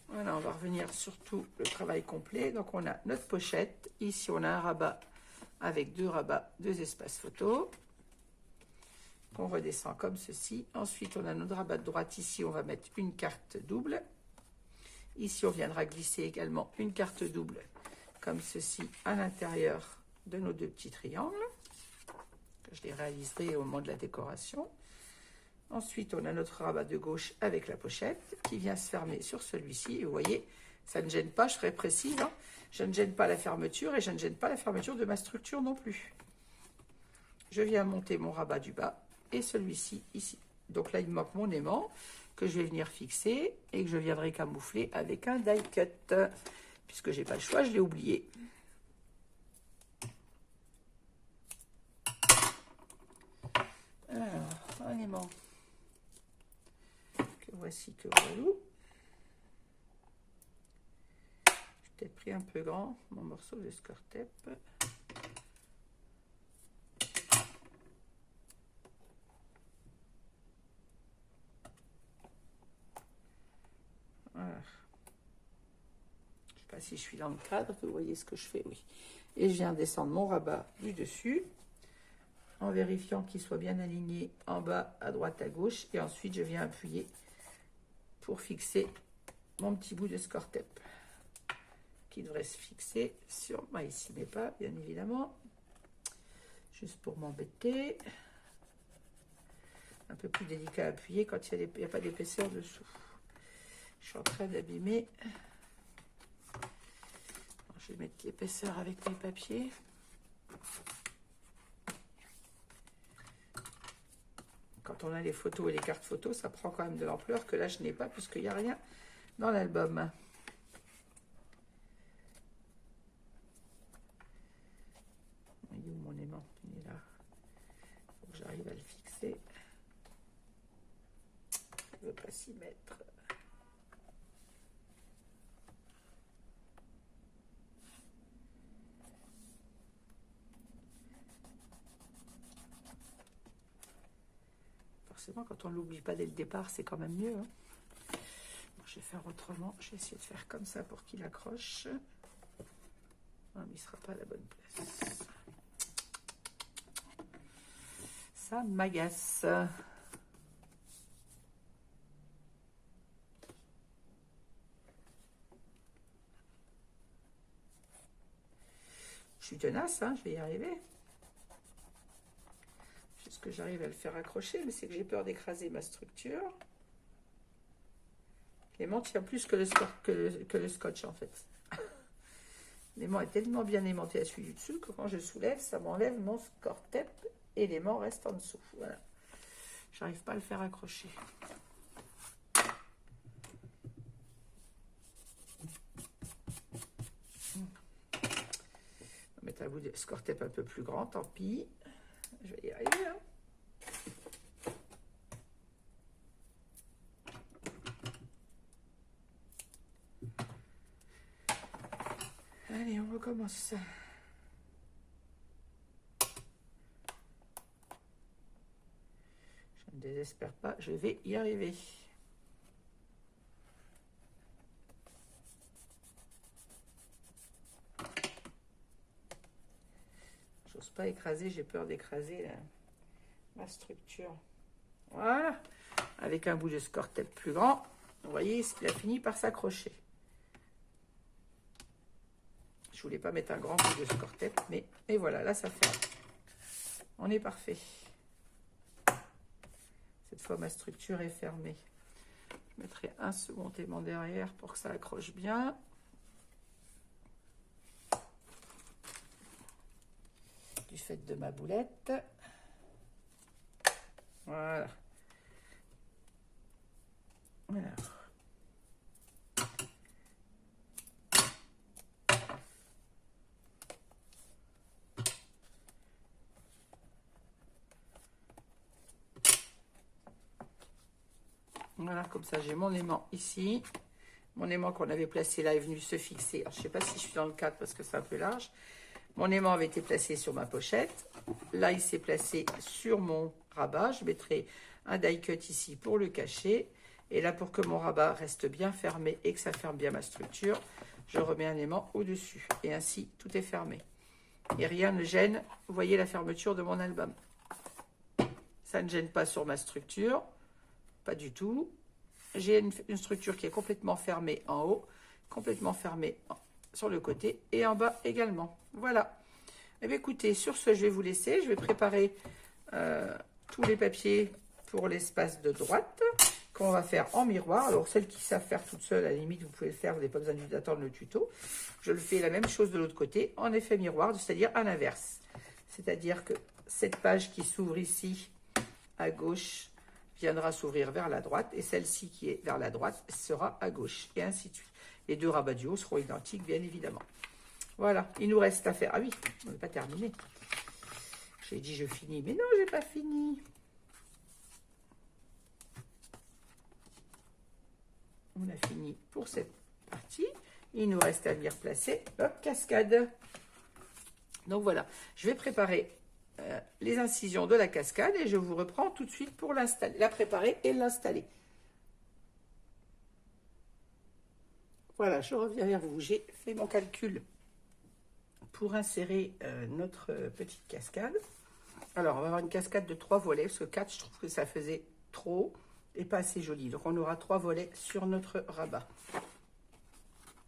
Voilà, on va revenir sur tout le travail complet. Donc, on a notre pochette. Ici, on a un rabat avec deux rabats, deux espaces photo. Qu'on redescend comme ceci. Ensuite, on a notre rabat de droite. Ici, on va mettre une carte double. Ici, on viendra glisser également une carte double comme ceci à l'intérieur de nos deux petits triangles. Que je les réaliserai au moment de la décoration. Ensuite, on a notre rabat de gauche avec la pochette qui vient se fermer sur celui-ci. Et vous voyez, ça ne gêne pas, je serai précise. Hein. Je ne gêne pas la fermeture et je ne gêne pas la fermeture de ma structure non plus. Je viens monter mon rabat du bas et celui-ci ici. Donc là, il me manque mon aimant que je vais venir fixer et que je viendrai camoufler avec un die cut. Puisque je n'ai pas le choix, je l'ai oublié. Alors, un aimant. Voici que voilà. J'ai peut-être pris un peu grand mon morceau de score tape. Voilà. Je ne sais pas si je suis dans le cadre, vous voyez ce que je fais, oui. Et je viens descendre mon rabat du dessus en vérifiant qu'il soit bien aligné en bas, à droite, à gauche. Et ensuite, je viens appuyer pour fixer mon petit bout de score tape qui devrait se fixer sur moi ici, mais pas bien évidemment, juste pour m'embêter. Un peu plus délicat à appuyer quand il n'y a pas d'épaisseur dessous. Je suis en train d'abîmer. Je vais mettre l'épaisseur avec mes papiers. Quand on a les photos et les cartes photos, ça prend quand même de l'ampleur que là je n'ai pas puisqu'il n'y a rien dans l'album. ne veut pas s'y mettre. Forcément, quand on ne l'oublie pas dès le départ, c'est quand même mieux. Hein. Bon, je vais faire autrement. Je vais essayer de faire comme ça pour qu'il accroche. Non, mais il ne sera pas à la bonne place. Ça m'agace. Je suis tenace, hein, je vais y arriver. Juste que j'arrive à le faire accrocher, mais c'est que j'ai peur d'écraser ma structure. L'aimant tient plus que le scotch, en fait. L'aimant est tellement bien aimanté à celui du dessus que quand je soulève, ça m'enlève mon Score-Tape et l'aimant reste en dessous. Voilà. J'arrive pas à le faire accrocher. On va mettre un bout de Score-Tape un peu plus grand, tant pis. Je vais y arriver. Hein. Allez, on recommence. Je ne désespère pas, je vais y arriver. J'ose pas écraser, j'ai peur d'écraser ma structure. Voilà, avec un bout de Score-Tape plus grand, vous voyez, il a fini par s'accrocher. Je voulais pas mettre un grand bout de Score-Tape, mais et voilà, là ça fait. On est parfait. Cette fois, ma structure est fermée. Je mettrai un second aimant derrière pour que ça accroche bien. Du fait de ma boulette. Voilà. Alors. Voilà, comme ça, j'ai mon aimant ici. Mon aimant qu'on avait placé là est venu se fixer. Alors, je ne sais pas si je suis dans le cadre parce que c'est un peu large. Mon aimant avait été placé sur ma pochette. Là, il s'est placé sur mon rabat. Je mettrai un die cut ici pour le cacher. Et là, pour que mon rabat reste bien fermé et que ça ferme bien ma structure, je remets un aimant au-dessus. Et ainsi, tout est fermé. Et rien ne gêne, vous voyez la fermeture de mon album. Ça ne gêne pas sur ma structure. Pas du tout. J'ai une structure qui est complètement fermée en haut, complètement fermée sur le côté et en bas également. Voilà. Eh bien, écoutez, sur ce, je vais vous laisser. Je vais préparer tous les papiers pour l'espace de droite qu'on va faire en miroir. Alors, celles qui savent faire toutes seules, à la limite, vous pouvez le faire. Vous n'avez pas besoin d'attendre le tuto. Je le fais la même chose de l'autre côté, en effet miroir, c'est-à-dire à l'inverse. C'est-à-dire que cette page qui s'ouvre ici à gauche viendra s'ouvrir vers la droite et celle-ci qui est vers la droite sera à gauche et ainsi de suite. Les deux rabats du haut seront identiques, bien évidemment. Voilà, il nous reste à faire... Ah oui, on n'est pas terminé. J'ai dit je finis, mais non, j'ai pas fini. On a fini pour cette partie. Il nous reste à venir placer notre cascade. Donc voilà, je vais préparer les incisions de la cascade et je vous reprends tout de suite pour l'installer, la préparer et l'installer. Voilà, je reviens vers vous. J'ai fait mon calcul pour insérer notre petite cascade. Alors, on va avoir une cascade de 3 volets, parce que 4, je trouve que ça faisait trop et pas assez joli. Donc, on aura 3 volets sur notre rabat.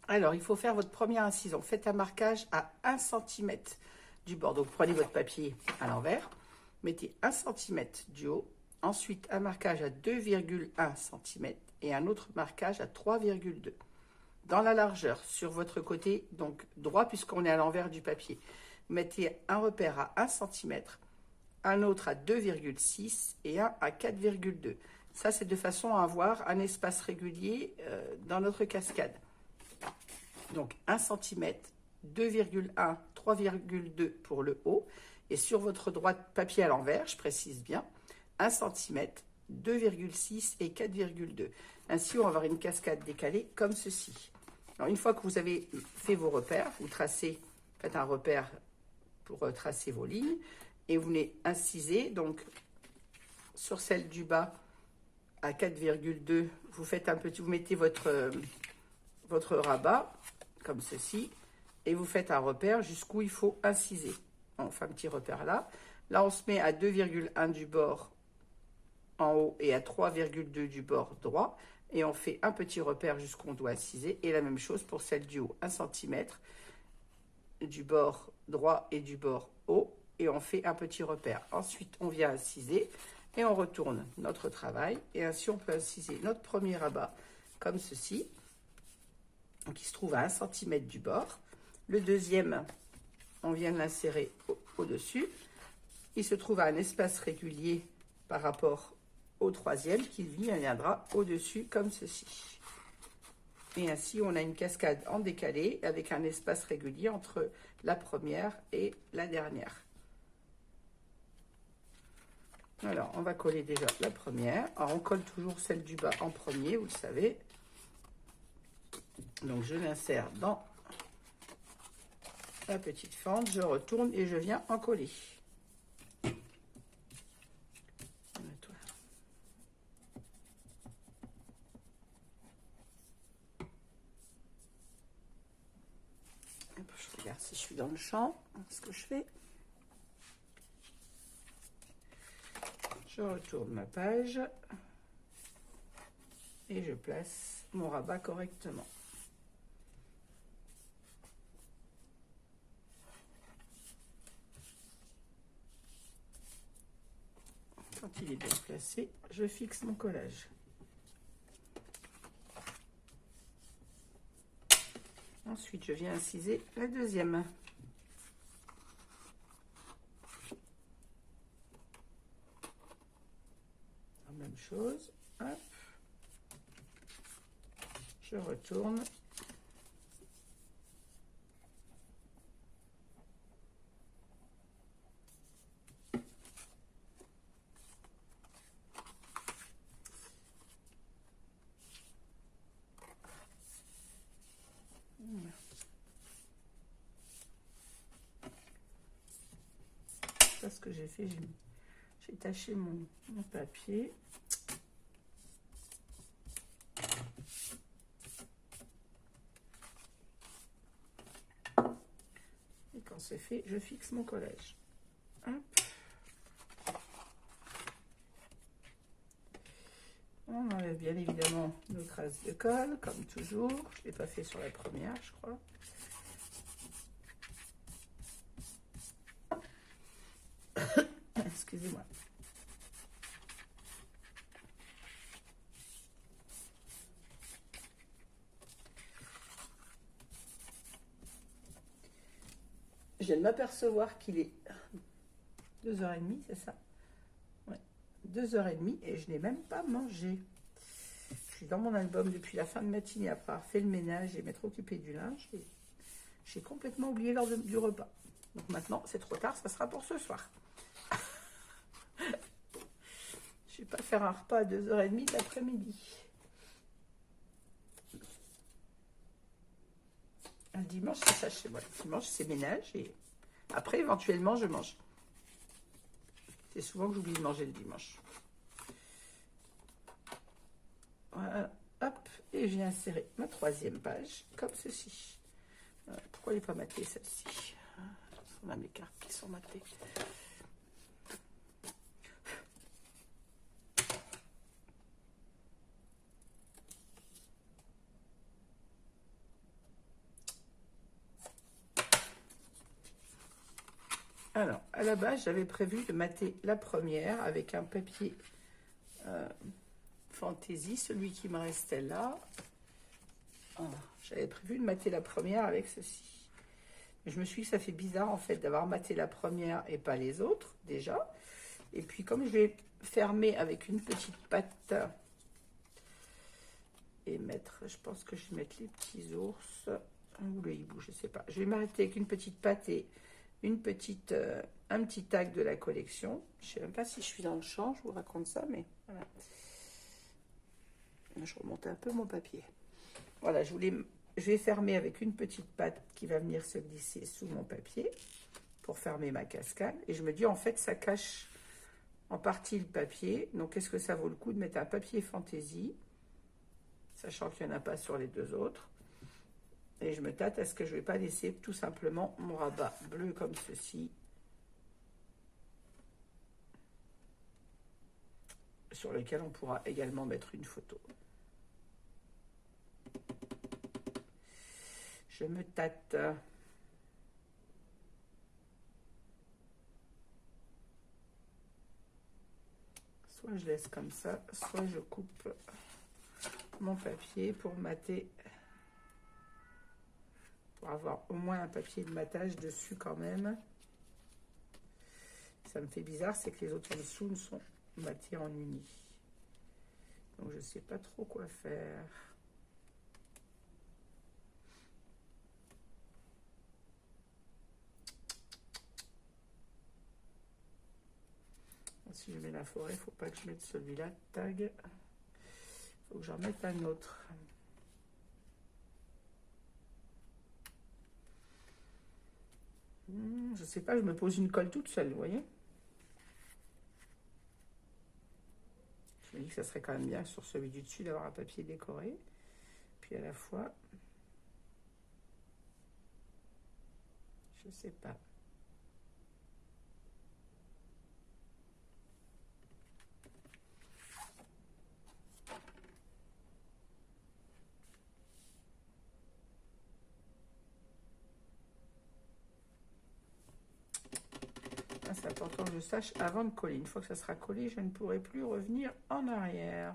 Alors, il faut faire votre première incision. Faites un marquage à 1 cm du bord. Donc, prenez votre papier à l'envers, mettez 1 cm du haut, ensuite un marquage à 2,1 cm et un autre marquage à 3,2. Dans la largeur, sur votre côté, donc droit puisqu'on est à l'envers du papier, mettez un repère à 1 cm, un autre à 2,6 et un à 4,2. Ça, c'est de façon à avoir un espace régulier dans notre cascade. Donc 1 cm, 2,1, 3,2 pour le haut. Et sur votre droite papier à l'envers, je précise bien, 1 cm, 2,6 et 4,2. Ainsi, on va avoir une cascade décalée comme ceci. Alors, une fois que vous avez fait vos repères, vous tracez, faites un repère pour tracer vos lignes et vous venez inciser. Donc, sur celle du bas à 4,2, vous faites un petit, vous mettez votre rabat comme ceci et vous faites un repère jusqu'où il faut inciser. On fait un petit repère là. Là, on se met à 2,1 du bord en haut et à 3,2 du bord droit. Et on fait un petit repère jusqu'où on doit inciser. Et la même chose pour celle du haut, 1 cm du bord droit et du bord haut. Et on fait un petit repère. Ensuite, on vient inciser et on retourne notre travail. Et ainsi, on peut inciser notre premier rabat comme ceci, qui se trouve à 1 cm du bord. Le deuxième, on vient de l'insérer au-dessus. Il se trouve à un espace régulier par rapport au troisième qui viendra au-dessus comme ceci. Et ainsi, on a une cascade en décalé avec un espace régulier entre la première et la dernière. Alors, on va coller déjà la première. Alors, on colle toujours celle du bas en premier, vous le savez. Donc, je l'insère dans la petite fente, je retourne et je viens en coller. Je regarde si je suis dans le champ, ce que je fais. Je retourne ma page et je place mon rabat correctement. Quand il est bien placé, je fixe mon collage. Ensuite, je viens inciser la deuxième. La même chose. Hop. Je retourne. Ce que j'ai fait, j'ai taché mon papier. Et quand c'est fait, je fixe mon collage. Hop. On enlève bien évidemment nos traces de colle, comme toujours. Je ne l'ai pas fait sur la première, je crois. Excusez-moi. Je viens de m'apercevoir qu'il est 2h30, c'est ça? Ouais, 2h30 et je n'ai même pas mangé. Je suis dans mon album depuis la fin de matinée après avoir fait le ménage et m'être occupée du linge. J'ai complètement oublié l'heure du repas. Donc maintenant, c'est trop tard, ça sera pour ce soir. Je ne vais pas faire un repas à 2h30 de l'après-midi. Le dimanche, c'est ça chez moi. Le dimanche, c'est ménage et après, éventuellement, je mange. C'est souvent que j'oublie de manger le dimanche. Voilà, hop, et j'ai inséré ma troisième page, comme ceci. Pourquoi elle n'est pas matée, celle-ci? On a mes cartes qui sont matées. Alors, à la base, j'avais prévu de mater la première avec un papier Fantaisie, celui qui me restait là. J'avais prévu de mater la première avec ceci. Mais je me suis dit que ça fait bizarre, en fait, d'avoir maté la première et pas les autres, déjà. Et puis, comme je vais fermer avec une petite patte et mettre, je pense que je vais mettre les petits ours ou le hibou, je sais pas. Je vais m'arrêter avec une petite patte et une petite un petit tag de la collection. Je ne sais même pas si je suis dans le champ, je vous raconte ça, mais voilà. Je remonte un peu mon papier. Voilà, je vais fermer avec une petite patte qui va venir se glisser sous mon papier pour fermer ma cascade. Et je me dis, en fait, ça cache en partie le papier. Donc, est-ce que ça vaut le coup de mettre un papier fantaisie, sachant qu'il n'y en a pas sur les deux autres? Et je me tâte, est-ce que je ne vais pas laisser tout simplement mon rabat bleu comme ceci, sur lequel on pourra également mettre une photo. Je me tâte. Soit je laisse comme ça, soit je coupe mon papier pour mater, pour avoir au moins un papier de matage dessus quand même. Ça me fait bizarre, c'est que les autres en dessous ne sont matés en uni. Donc je ne sais pas trop quoi faire. Si je mets la forêt, il ne faut pas que je mette celui-là, tag. Il faut que j'en mette un autre. Je sais pas, je me pose une colle toute seule, vous voyez. Je me dis que ça serait quand même bien sur celui du dessus d'avoir un papier décoré. Puis à la fois, je sais pas. C'est important que je sache avant de coller. Une fois que ça sera collé, je ne pourrai plus revenir en arrière.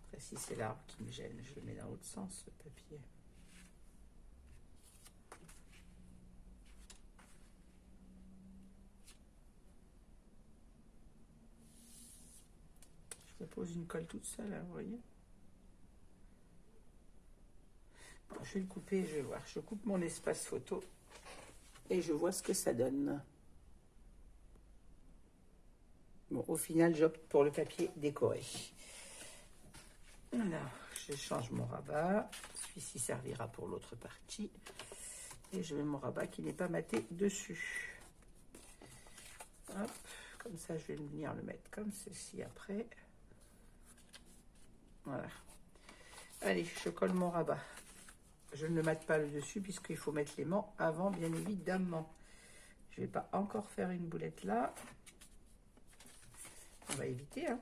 Après, si c'est l'arbre qui me gêne, je le mets dans l'autre sens, le papier. Je me pose une colle toute seule, hein, vous voyez. Bon, je vais le couper et je vais voir. Je coupe mon espace photo et je vois ce que ça donne. Bon, au final, j'opte pour le papier décoré. Alors, je change mon rabat. Celui-ci servira pour l'autre partie. Et je mets mon rabat qui n'est pas maté dessus. Hop, comme ça, je vais venir le mettre comme ceci après. Voilà. Allez, je colle mon rabat. Je ne le mate pas le dessus puisqu'il faut mettre l'aimant avant, bien évidemment. Je ne vais pas encore faire une boulette là. On va éviter, hein.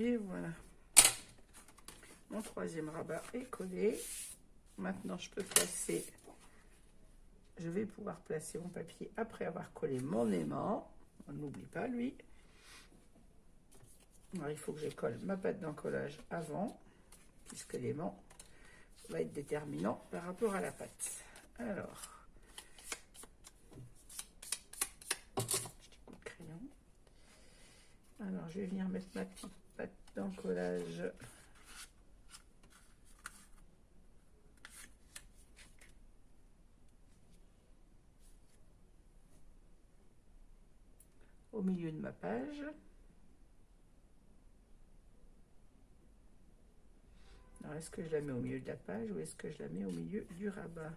Et voilà. Mon troisième rabat est collé. Maintenant, je peux placer... Je vais pouvoir placer mon papier après avoir collé mon aimant. On n'oublie pas, lui. Alors, il faut que je colle ma pâte d'encollage avant, puisque l'aimant va être déterminant par rapport à la pâte. Alors, petit coup de crayon. Alors, je vais venir mettre ma petite pâte d'encollage au milieu de ma page. Alors, est-ce que je la mets au milieu de la page ou est-ce que je la mets au milieu du rabat?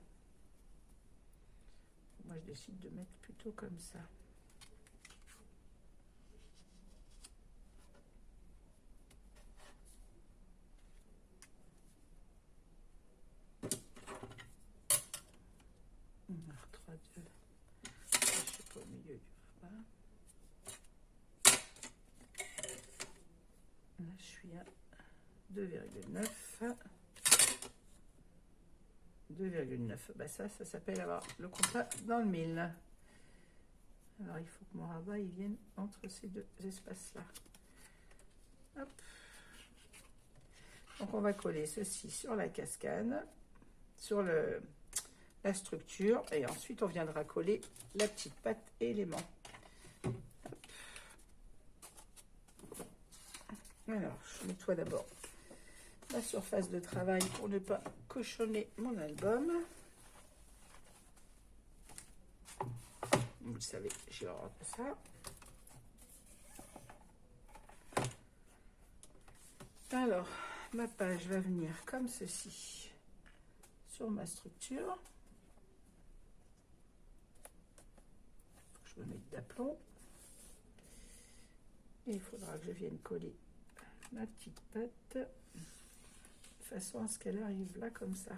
Moi, je décide de mettre plutôt comme ça. Là, je suis à 2,9. 2,9. Bah ça s'appelle avoir le compas dans le mille. Alors, il faut que mon rabat il vienne entre ces deux espaces-là. Hop. Donc, on va coller ceci sur la cascade, sur la structure, et ensuite, on viendra coller la petite patte et l'aimant. Alors, je nettoie d'abord la surface de travail pour ne pas cochonner mon album. Vous le savez, j'ai horreur de ça. Alors, ma page va venir comme ceci sur ma structure. Je me mets d'aplomb. Et il faudra que je vienne coller ma petite patte de façon à ce qu'elle arrive là comme ça.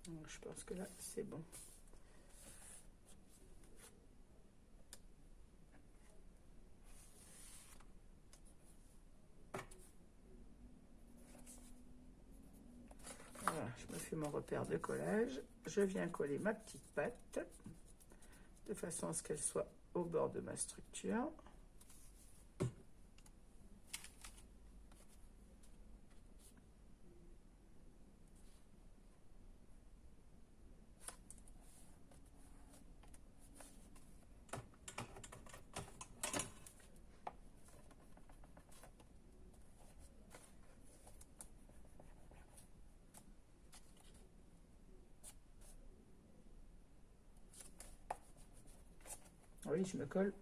Donc, je pense que là c'est bon. Voilà, je me fais mon repère de collage. Je viens coller ma petite patte de façon à ce qu'elle soit au bord de ma structure. Oui, je me colle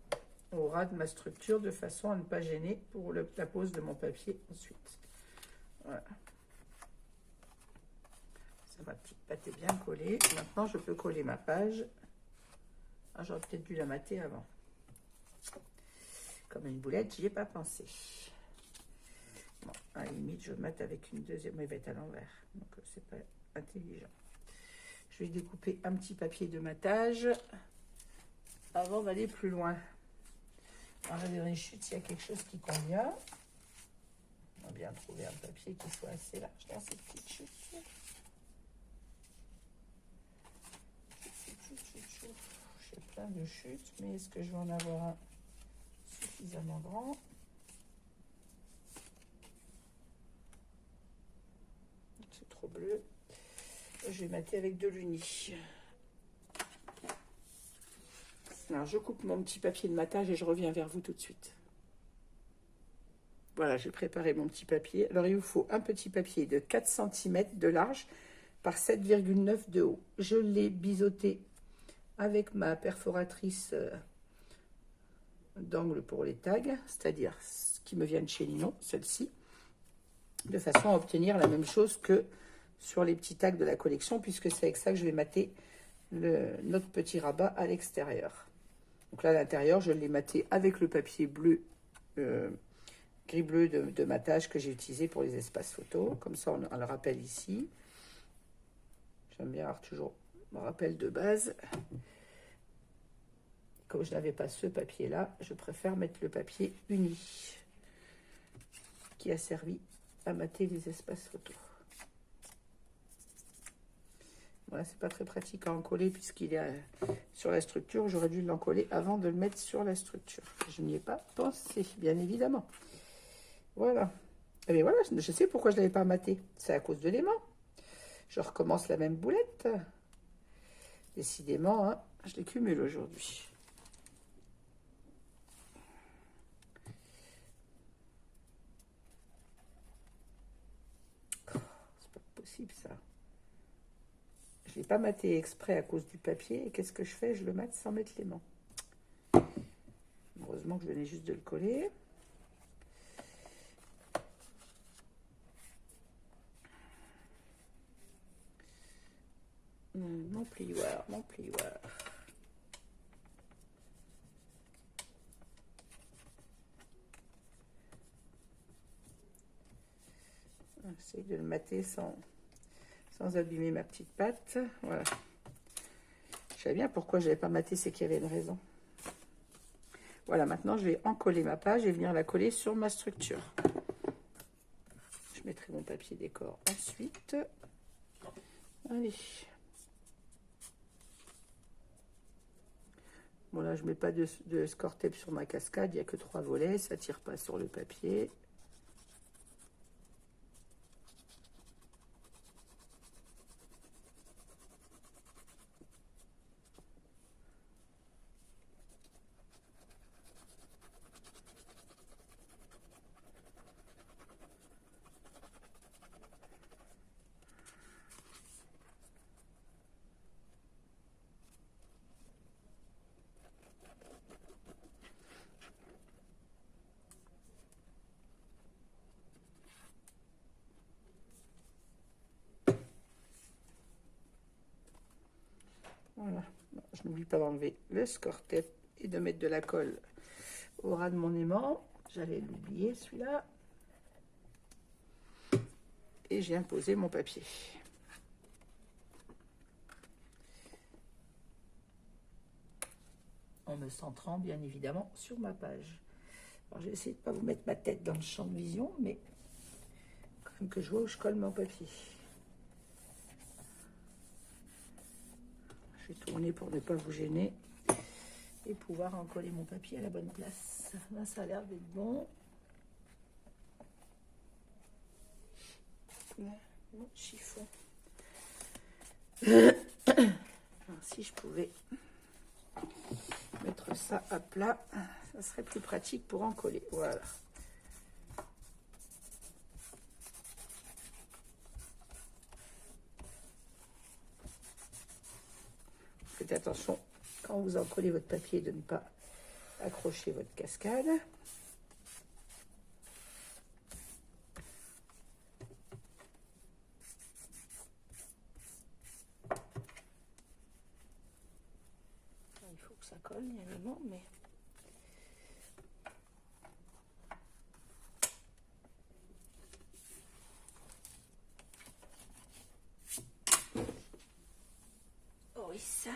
au ras de ma structure de façon à ne pas gêner pour la pose de mon papier ensuite. Voilà. Ça, ma petite pâte est bien collée. Maintenant, je peux coller ma page. Ah, j'aurais peut-être dû la mater avant. Comme une boulette, j'y ai pas pensé. Bon, à la limite, je mate avec une deuxième. Elle va être à l'envers, donc c'est pas intelligent. Je vais découper un petit papier de matage avant d'aller plus loin. On va dans les chutes s'il y a quelque chose qui convient. On va bien trouver un papier qui soit assez large dans ces petites chutes. J'ai plein de chutes, mais est-ce que je vais en avoir un suffisamment grand? C'est trop bleu. Je vais mater avec de l'uni. Alors, je coupe mon petit papier de matage et je reviens vers vous tout de suite. Voilà, j'ai préparé mon petit papier. Alors, il vous faut un petit papier de 4 cm de large par 7,9 de haut. Je l'ai biseauté avec ma perforatrice d'angle pour les tags, c'est-à-dire ce qui me vient de chez Linon, celle-ci, de façon à obtenir la même chose que sur les petits tags de la collection, puisque c'est avec ça que je vais mater notre petit rabat à l'extérieur. Donc là, à l'intérieur, je l'ai maté avec le papier bleu, gris bleu de matage que j'ai utilisé pour les espaces photos. Comme ça, on le rappelle ici. J'aime bien avoir toujours mon rappel de base. Comme je n'avais pas ce papier-là, je préfère mettre le papier uni qui a servi à mater les espaces photos. Voilà, c'est pas très pratique à encoller puisqu'il est sur la structure. J'aurais dû l'encoller avant de le mettre sur la structure. Je n'y ai pas pensé, bien évidemment. Voilà. Et voilà, je sais pourquoi je ne l'avais pas maté. C'est à cause de l'aimant. Je recommence la même boulette. Décidément, hein, je les cumule aujourd'hui. C'est pas possible ça. Je ne l'ai pas maté exprès à cause du papier. Et qu'est-ce que je fais? Je le mate sans mettre l'aimant. Heureusement que je venais juste de le coller. plioir, mon plioir. J'essaie de le mater sans abîmer ma petite pâte. Voilà. Je savais bien pourquoi je n'avais pas maté, c'est qu'il y avait une raison. Voilà, maintenant je vais encoller ma page et venir la coller sur ma structure. Je mettrai mon papier décor ensuite. Allez. Bon là, je ne mets pas de score tape sur ma cascade, il n'y a que 3 volets, ça ne tire pas sur le papier. Voilà, je n'oublie pas d'enlever le score tape et de mettre de la colle au ras de mon aimant. J'allais l'oublier celui-là. Et j'ai imposé mon papier. En me centrant bien évidemment sur ma page. Alors j'ai essayé de ne pas vous mettre ma tête dans le champ de vision, mais quand même que je vois où je colle mon papier. Je vais tourner pour ne pas vous gêner et pouvoir en coller mon papier à la bonne place. Là, ça a l'air d'être bon. Mon chiffon. Alors, si je pouvais mettre ça à plat, ça serait plus pratique pour en coller. Voilà. Faites attention quand vous encollez votre papier de ne pas accrocher votre cascade. Il faut que ça colle, il y a un moment, mais... Oh oui, ça...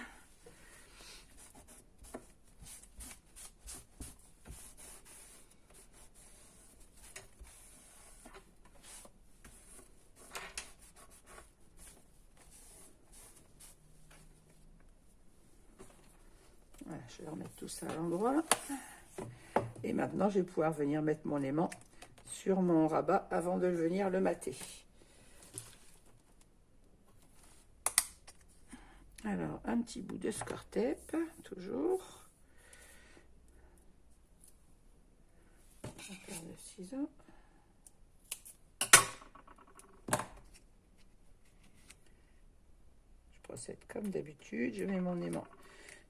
Voilà, je vais remettre tout ça à l'endroit. Et maintenant, je vais pouvoir venir mettre mon aimant sur mon rabat avant de venir le mater. Alors, un petit bout de score tape, toujours. Un paire de ciseaux. Je procède comme d'habitude. Je mets mon aimant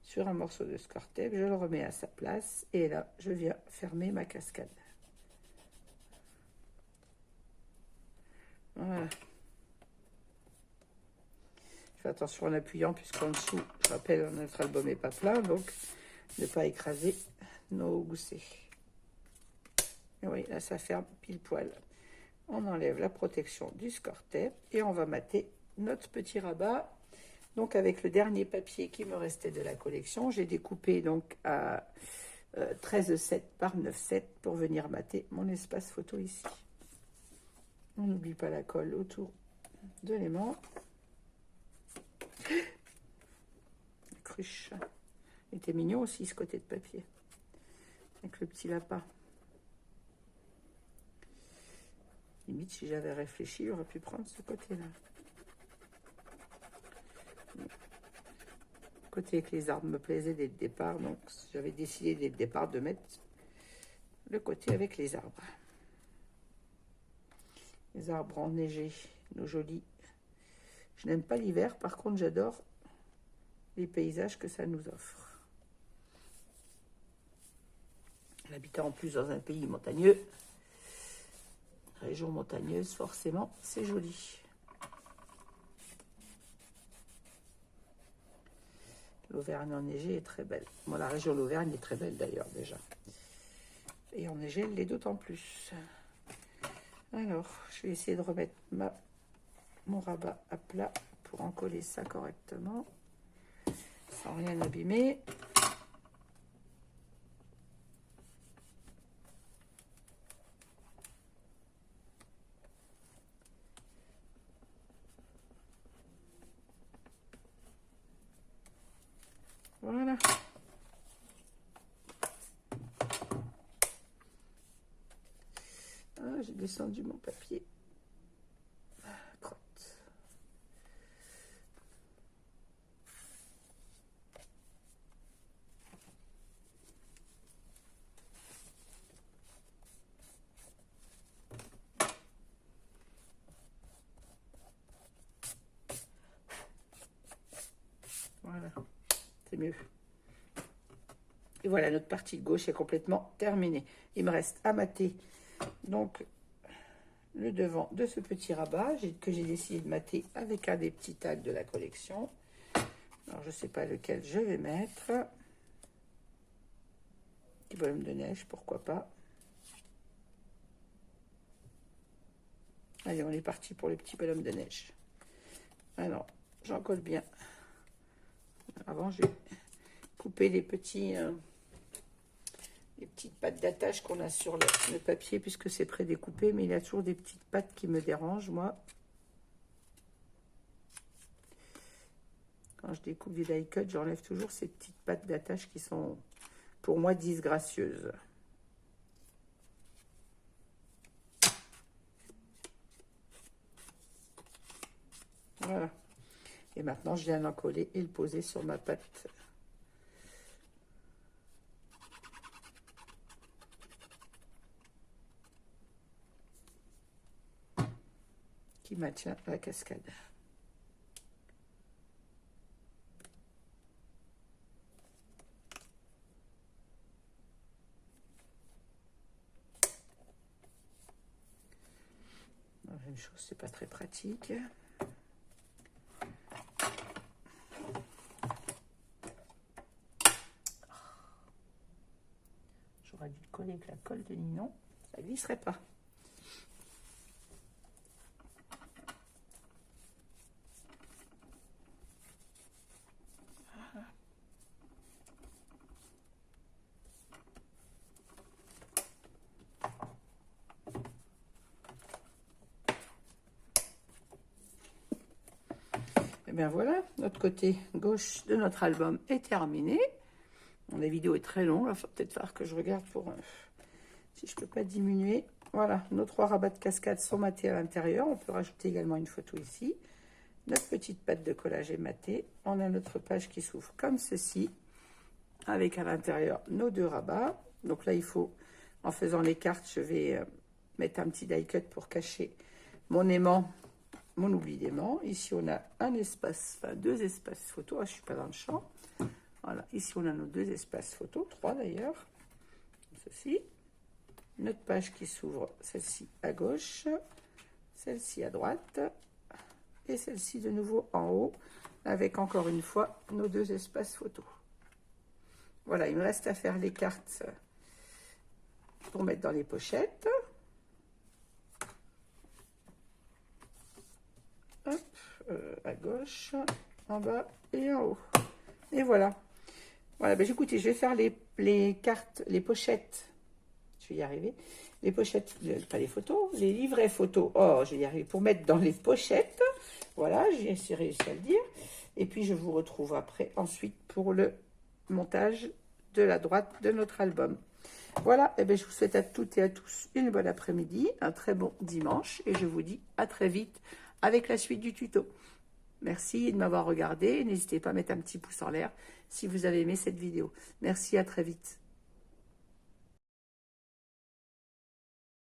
sur un morceau de score tape, je le remets à sa place et là, je viens fermer ma cascade. Voilà. Je fais attention en appuyant puisqu'en dessous, je rappelle, notre album n'est pas plein, donc ne pas écraser nos goussets. Et oui, là, ça ferme pile poil. On enlève la protection du score tape et on va mater notre petit rabat. Donc avec le dernier papier qui me restait de la collection, j'ai découpé donc à 13,7 par 9,7 pour venir mater mon espace photo ici. On n'oublie pas la colle autour de l'aimant. La cruche. Il était mignon aussi ce côté de papier. Avec le petit lapin. Limite, si j'avais réfléchi, j'aurais pu prendre ce côté-là. Côté avec les arbres me plaisait dès le départ, donc j'avais décidé dès le départ de mettre le côté avec les arbres. Les arbres enneigés, nos jolis. Je n'aime pas l'hiver, par contre j'adore les paysages que ça nous offre. En habitant en plus dans un pays montagneux, région montagneuse, forcément, c'est joli. L'Auvergne enneigée est très belle. Bon, la région d'Auvergne est très belle d'ailleurs déjà. Et enneigée, elle l'est d'autant plus. Alors, je vais essayer de remettre mon rabat à plat pour en coller ça correctement, sans rien abîmer. Voilà. Ah, j'ai descendu mon papier. Crotte. Voilà, c'est mieux. Et voilà, notre partie de gauche est complètement terminée. Il me reste à mater donc le devant de ce petit rabat que j'ai décidé de mater avec un des petits tags de la collection. Alors, je ne sais pas lequel je vais mettre. Petit bonhomme de neige, pourquoi pas. Allez, on est parti pour le petit bonhomme de neige. Alors, j'en colle bien. Avant, je vais couper les petites pattes d'attache qu'on a sur le papier, puisque c'est prédécoupé, mais il y a toujours des petites pattes qui me dérangent, moi. Quand je découpe du die cut, j'enlève toujours ces petites pattes d'attache qui sont, pour moi, disgracieuses. Voilà. Et maintenant, je viens d'en coller et le poser sur ma patte. Qui maintient la cascade. La même chose, c'est pas très pratique. J'aurais dû le coller avec la colle de Ninon, ça glisserait pas. Et bien voilà, notre côté gauche de notre album est terminé. La vidéo est très longue, il va peut-être falloir que je regarde pour si je peux pas diminuer. Voilà, nos 3 rabats de cascade sont matés à l'intérieur. On peut rajouter également une photo ici. Notre petite pâte de collage est matée. On a notre page qui s'ouvre comme ceci, avec à l'intérieur nos 2 rabats. Donc là, il faut, en faisant les cartes, je vais mettre un petit die cut pour cacher mon aimant, mon oubli d'aimant. Ici, on a un espace, enfin 2 espaces photo. Ah, je suis pas dans le champ. Voilà, ici, on a nos 2 espaces photo, 3 d'ailleurs, comme ceci. Notre page qui s'ouvre, celle-ci à gauche, celle-ci à droite, et celle-ci de nouveau en haut, avec encore une fois nos 2 espaces photo. Voilà, il me reste à faire les cartes pour mettre dans les pochettes. Hop, à gauche, en bas et en haut. Et voilà. Voilà, ben écoutez, je vais faire les cartes, les pochettes. Je vais y arriver. Les pochettes, pas les photos, les livrets photos. Oh, je vais y arriver pour mettre dans les pochettes. Voilà, j'ai réussi à le dire. Et puis, je vous retrouve après, ensuite, pour le montage de la droite de notre album. Voilà, et bien, je vous souhaite à toutes et à tous une bonne après-midi, un très bon dimanche. Et je vous dis à très vite avec la suite du tuto. Merci de m'avoir regardé. N'hésitez pas à mettre un petit pouce en l'air si vous avez aimé cette vidéo. Merci, à très vite.